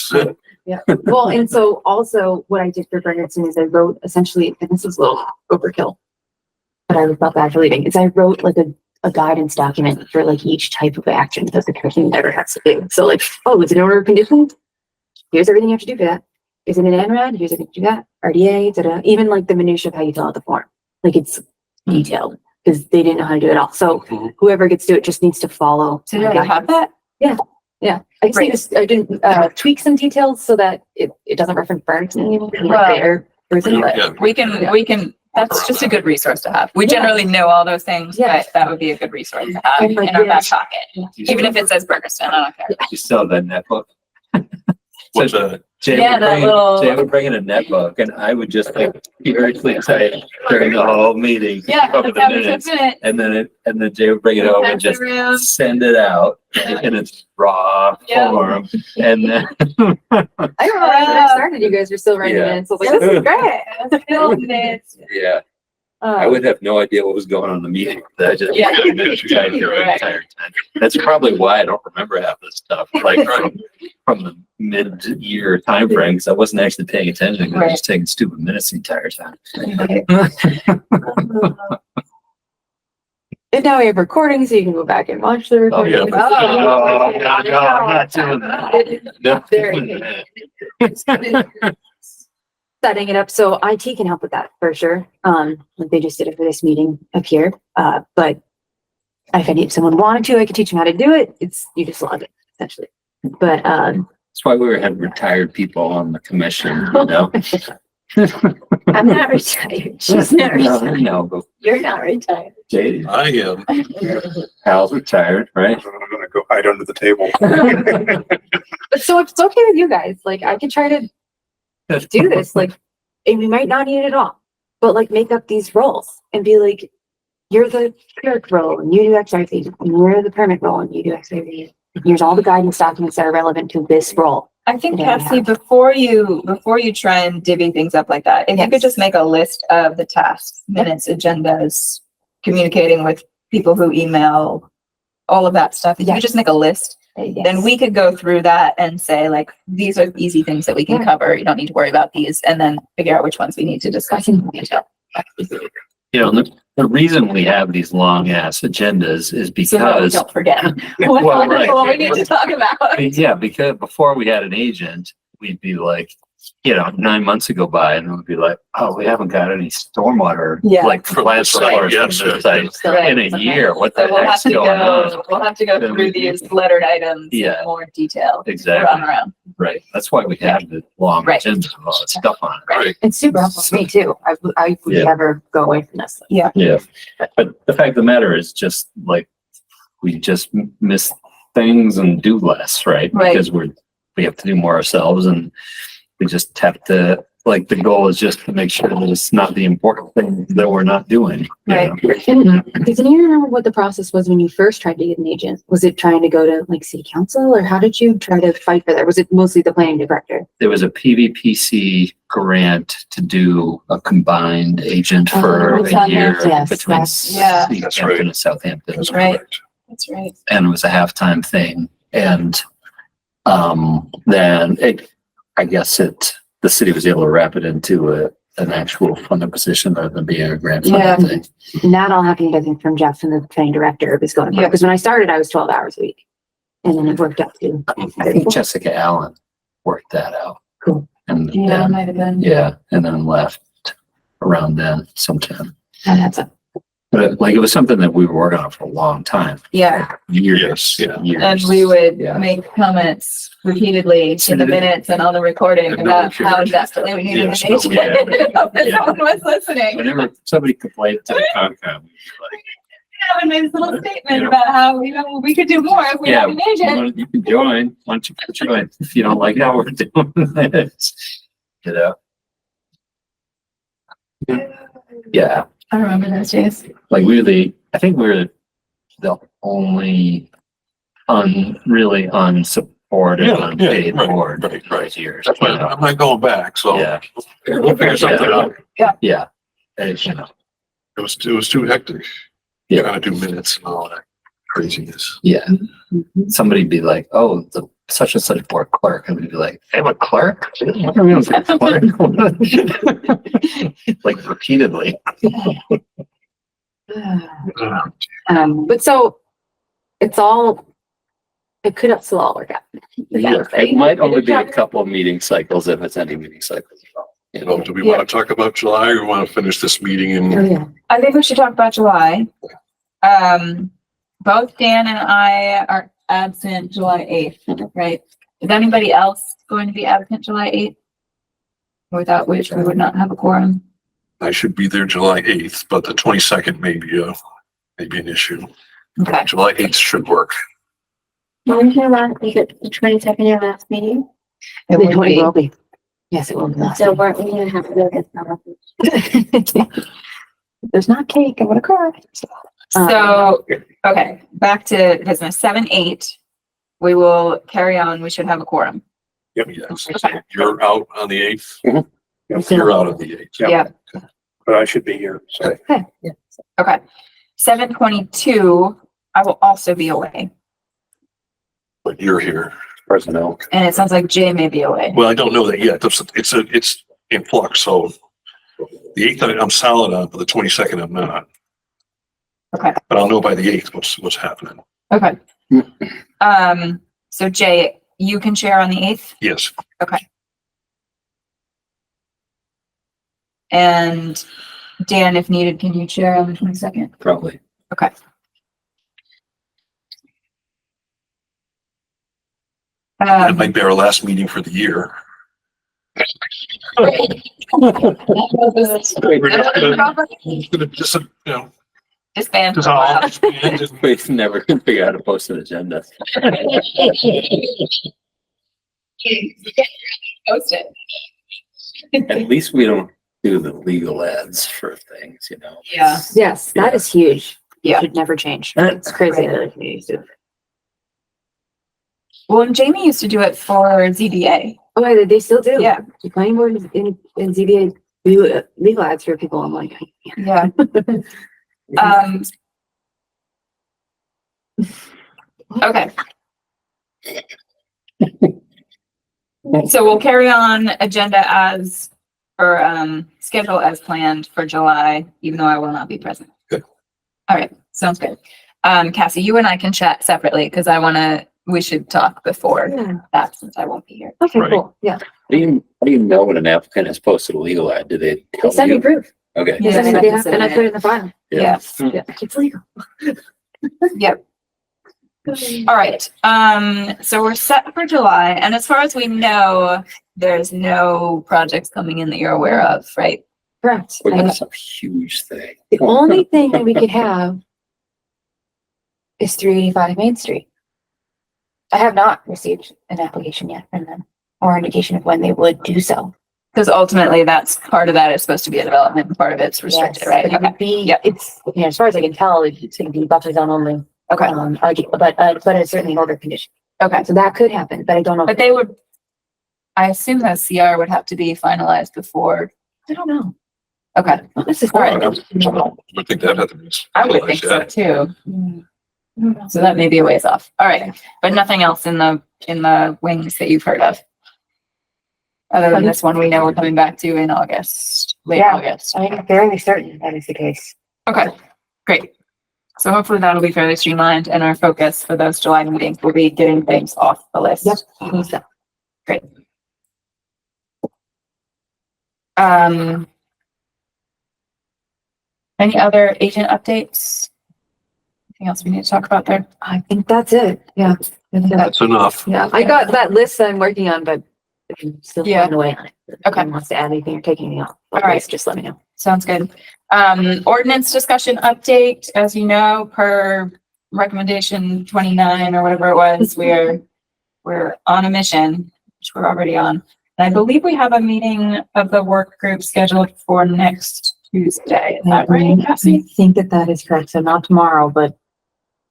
C: Yeah. Well, and so also what I did for Bernardson is I wrote essentially, and this is a little overkill, but I felt bad for leaving, is I wrote like a guidance document for like each type of action that the commission never has to do. So like, oh, it's an order of conditions. Here's everything you have to do for that. Is it an NRAD? Here's everything to do that. RDA, even like the minutia of how you fill out the form. Like, it's detailed because they didn't know how to do it all. So whoever gets to it just needs to follow.
B: So you already have that?
C: Yeah. I just I didn't tweak some details so that it doesn't reference burns anymore.
F: Yeah.
B: We can, that's just a good resource to have. We generally know all those things,
C: Yeah.
B: but that would be a good resource to have
C: And
B: in
C: like,
B: our
C: yeah.
B: back pocket. Even if it says Bergerston, I don't care.
E: You still have that netbook?
F: What's that?
E: Jay
B: Yeah, that little-
E: would bring in a netbook, and I would just like furiously type during the whole meeting.
B: Yeah,
E: over
B: that's
E: the
B: how we took
E: minutes,
B: minutes.
E: and then Jay would bring it home and
B: Text
E: just
B: it around.
E: send it out in its raw
B: Yeah.
E: form, and then
C: I don't know. When I started, you guys were still writing
E: Yeah.
C: minutes. So I was like, this is great.
B: Still minutes.
E: yeah. I would have no idea what was going on in the meeting. I just.
B: Yeah.
E: the entire time. That's probably why I don't remember half this stuff, like from the mid-year time frame, because I wasn't actually paying attention, because I was just taking stupid minutes the entire time.
C: And now we have recordings, so you can go back and watch the
E: Oh,
C: recording.
E: yeah. Oh, no, I'm not doing that. No.
C: Setting it up so IT can help with that for sure. Like they just did it for this meeting up here. But if someone wanted to, I could teach them how to do it. You just log it essentially. But
E: That's why we had retired people on the commission, you know?
G: I'm not retired. She's not
E: No,
G: retired.
E: no, but
G: You're not retired.
E: Jade,
F: I am.
E: Hal's retired, right?
F: I'm gonna go hide under the table.
C: so if it's okay with you guys, like I could try to do this, like, and we might not need it at all, but like make up these roles and be like, you're the clerk role and you do X, Y, Z, and you're the permit role and you do X, Y, Z. Here's all the guidance documents that are relevant to this role.
B: I think,
C: Yeah,
B: Cassie, before you try and divvy things up like that, if you could just make a list of the tasks, minutes, agendas, communicating with people who email, all of that stuff, if you could just make a list, then we could go through that and say, like, these are easy things that we can cover. You don't need to worry about these, and then figure out which ones we need to discuss in detail.
E: You know, the reason we have these long ass agendas is
B: So that we
E: because,
B: don't forget
E: Well, right.
B: what we need to talk about.
E: yeah, because before we had an agent, we'd be like, 9 months ago by, and we'd be like, oh, we haven't got any stormwater,
B: Yeah.
E: like plans for
F: Site,
E: us
F: yes.
E: from the site in a year. What
B: So
E: the
B: we'll have
E: heck's
B: to
E: going on?
B: we'll have to go
E: Then
B: through
E: we-
B: these lettered items
E: Yeah.
B: in more detail.
E: Exactly.
B: Around.
E: Right. That's why we have the long
B: Right.
E: agendas with all that stuff on it.
F: Right.
C: It's super helpful for me too. I would
E: Yeah.
C: never go away from this.
E: Yeah. But the fact of the matter is just like, we just miss things and do less, right?
B: Right.
E: Because we have to do more ourselves, and we just have to, like, the goal is just to make sure that it's not the important thing that we're not doing. you
B: Right.
E: know?
C: And does anyone remember what the process was when you first tried to get an agent? Was it trying to go to like city council, or how did you try to fight for that? Was it mostly the planning director?
E: There was a PVPC grant to do a combined agent for
C: Oh,
E: a year
C: yes,
E: between
B: yeah.
F: That's
E: Easthampton
F: right.
E: and Southampton.
F: That's
B: Right.
F: correct.
B: That's right.
E: And it was a halftime thing. And then the city was able to wrap it into an actual funded position rather than being a grant
C: Yeah.
E: funded thing.
C: And that all happened, I think, from Jeff and the planning director was going,
B: Yeah.
C: because when I started, I was 12 hours a week. And then it worked out to.
E: I think Jessica Allen worked that out.
C: Cool.
E: And
B: Yeah,
E: then,
B: might have been.
E: and then left around then sometime.
C: And that's a,
E: But like, it was something that we were working on for a long time.
B: Yeah,
E: Years.
F: Yeah.
E: Years.
B: and we would
E: Yeah.
B: make comments repeatedly in the minutes and on the recording
F: And no one
B: about how
F: cared.
B: desperately we needed an
F: Yes, no,
B: agent.
E: yeah.
B: If
E: Yeah.
B: someone was listening.
E: Whenever somebody complained to the Concom, we'd be
B: Have a nice little statement
E: Yeah.
B: about how, we could do more if we
E: Yeah.
B: had an
E: like,
B: agent.
E: you can join. Why don't you join if you don't like how we're doing it? You know? Yeah.
B: I remember those days.
E: Like I think we were the only really unsupported,
F: Yeah,
E: unpaid
F: right,
E: board
F: right.
E: those years.
F: That's why I'm not going back, so
E: Yeah.
F: we'll figure something out.
E: Yeah. And, you know,
F: It was too hectic.
E: Yeah.
F: Trying to do minutes and all that craziness.
E: yeah. Somebody'd be like, oh, the such and such board clerk. And we'd be like, I'm a clerk? What do you mean I'm a clerk? Like repeatedly.
C: but so it could still all work out.
E: Yeah, it might only be a couple of meeting cycles if it's any meeting cycles at all. You
F: Well,
E: know?
F: do we want to talk about July or want to finish this meeting
C: Oh,
F: and
C: yeah.
B: I think we should talk about July. Both Dan and I are absent July 8th, right? Is anybody else going to be absent July 8th? Without which we would not have a quorum.
F: I should be there July 8th, but the 22nd may be an issue.
B: Okay.
F: July 8th should work.
G: When's your last, is it the 22nd, your last meeting?
B: It
C: The
B: would
C: 20
B: be.
C: will be. Yes, it will be.
G: So weren't we gonna have to go get some?
C: There's not cake, I'm gonna cry.
B: So, okay, back to business. 7-8, we will carry on. We should have a quorum.
F: Yep, yes.
B: Okay.
F: You're out on the 8th?
E: Mhm.
F: You're out on the 8th.
B: Yeah.
F: but I should be here, so.
B: Okay. 7/22, I will also be away.
F: But you're here.
E: Personnel.
B: And it sounds like Jay may be away.
F: Well, I don't know that yet. It's in flux, so the 8th I'm solid on, but the 22nd I'm not.
B: Okay.
F: But I'll know by the 8th what's happening.
B: Okay. So Jay, you can chair on the 8th?
F: Yes.
B: Okay. And Dan, if needed, can you chair on the 22nd?
E: Probably.
B: Okay.
F: That might be our last meeting for the year. We're just gonna just, you know,
B: Disband.
F: dissolve. And just-
E: We never can figure out how to post an agenda.
B: Post it.
E: At least we don't do the legal ads for things, you know?
B: Yeah.
C: Yes, that is huge.
B: Yeah.
C: Should never change. It's crazy. that other communities do it.
B: Well, and Jamie used to do it for ZBA.
C: Oh, yeah, they still do.
B: Yeah.
C: The planning board in ZBA do legal ads for people. I'm like,
B: Yeah. Okay. So we'll carry on agenda as, or schedule as planned for July, even though I will not be present.
F: Good.
B: All right, sounds good. Cassie, you and I can chat separately because we should talk before
C: yeah.
B: that since I won't be here.
C: Okay,
F: Right.
C: cool. Yeah.
E: How do you know when an applicant has posted a legal ad? Do they
C: They
E: tell
C: send me
E: you?
C: proof.
E: Okay.
B: Yeah,
C: They send me
B: they
C: the
B: have to
C: and I
B: submit
C: put it in the file.
B: Yeah.
C: Yeah. It's legal.
B: Yep. All right. So we're set for July, and as far as we know, there's no projects coming in that you're aware of, right?
C: Correct.
E: We're
C: And
E: gonna some huge thing.
C: the only thing that we could have is 385 Main Street. I have not received an application yet from them or indication of when they would do so.
B: Because ultimately, that's part of that is supposed to be a development, and part of it's restricted,
C: Yes,
B: right?
C: but it
B: Okay.
C: would be,
B: Yep.
C: it's, you know, as far as I can tell, it's gonna be buffer zone only.
B: Okay.
C: But it's certainly an order condition.
B: Okay.
C: So that could happen, but I don't know.
B: But they would, I assume that CR would have to be finalized before.
C: I don't know.
B: Okay.
C: Not necessarily.
B: All right.
F: I think that had to be.
B: I would think so too. So that may be a ways off. All right. But nothing else in the wings that you've heard of. Other than this one, we know we're coming back to in August, late
C: Yeah.
B: August.
C: I'm fairly certain that is the case.
B: Okay, great. So hopefully that'll be fairly streamlined and our focus for those July meetings will be getting things off the list.
C: Yep. I think so.
B: Great. Any other agent updates? Anything else we need to talk about there?
C: I think that's it. Yeah.
F: That's enough.
C: Yeah, I got that list that I'm working on, but I'm still
B: Yeah.
C: working away on it. If
B: Okay.
C: anyone wants to add anything or take anything off,
B: All right.
C: please just let me know.
B: Sounds good. Ordinance discussion update, as you know, per recommendation 29 or whatever it was, we're on a mission, which we're already on. And I believe we have a meeting of the work group scheduled for next Tuesday. Is that right,
C: I
B: Cassie?
C: think that is correct. So not tomorrow, but,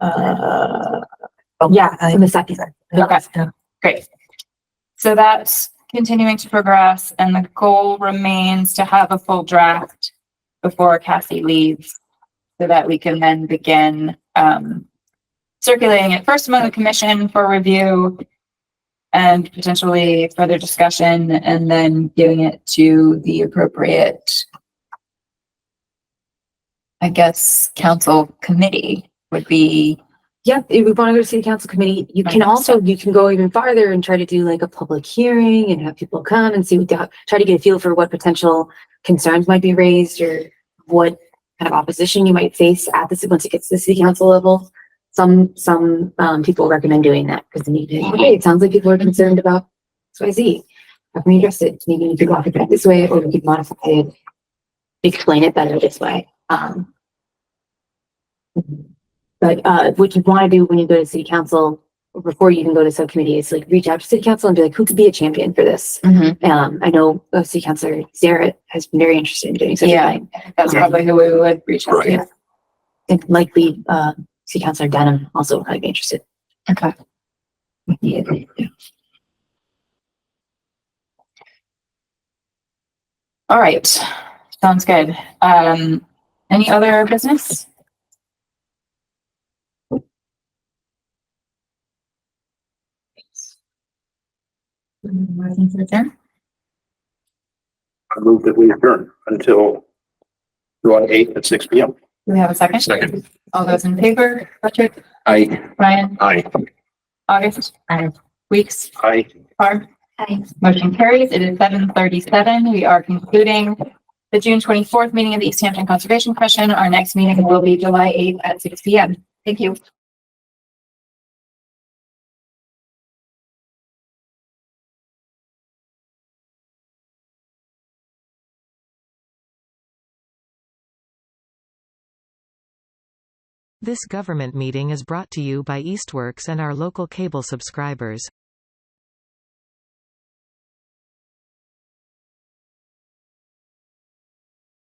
C: yeah, on the second.
B: Okay. Great. So that's continuing to progress and the goal remains to have a full draft before Cassie leaves so that we can then begin circulating it first among the commission for review and potentially further discussion and then giving it to the appropriate, I guess, council committee would be.
C: Yeah, if we want to go to city council committee, you can also, you can go even farther and try to do like a public hearing and have people come and see what, try to get a feel for what potential concerns might be raised or what kind of opposition you might face at this, once it gets to the city council level. Some people recommend doing that because then you can, okay, it sounds like people are concerned about XYZ. How can we address it? Maybe you could walk it back this way or we could modify it, explain it better this way. But what you want to do when you go to city council, or before you even go to subcommittee, is like reach out to city council and be like, who could be a champion for this? I know city councilor Zarrett has been very interested in doing such a
B: Yeah.
C: thing.
B: That's probably who we would reach out to.
F: Right.
C: And likely, city councilor Denham also would probably be interested.
B: Okay.
C: Yeah.
B: All right. Sounds good. Any other business? Motion to adjourn?
F: I move that we adjourn until July 8th at 6 p.m.
B: Do we have a second?
F: Second.
B: All those in favor? Patrick,
E: I,
B: Ryan,
F: Aye.
B: August, Weeks,
F: Aye.
B: Barb.
G: Aye.
B: Motion carries. It is 7:37. We are concluding the June 24th meeting of the Easthampton Conservation Commission. Our next meeting will be July 8th at 6 p.m. Thank you.
A: This government meeting is brought to you by Eastworks and our local cable subscribers.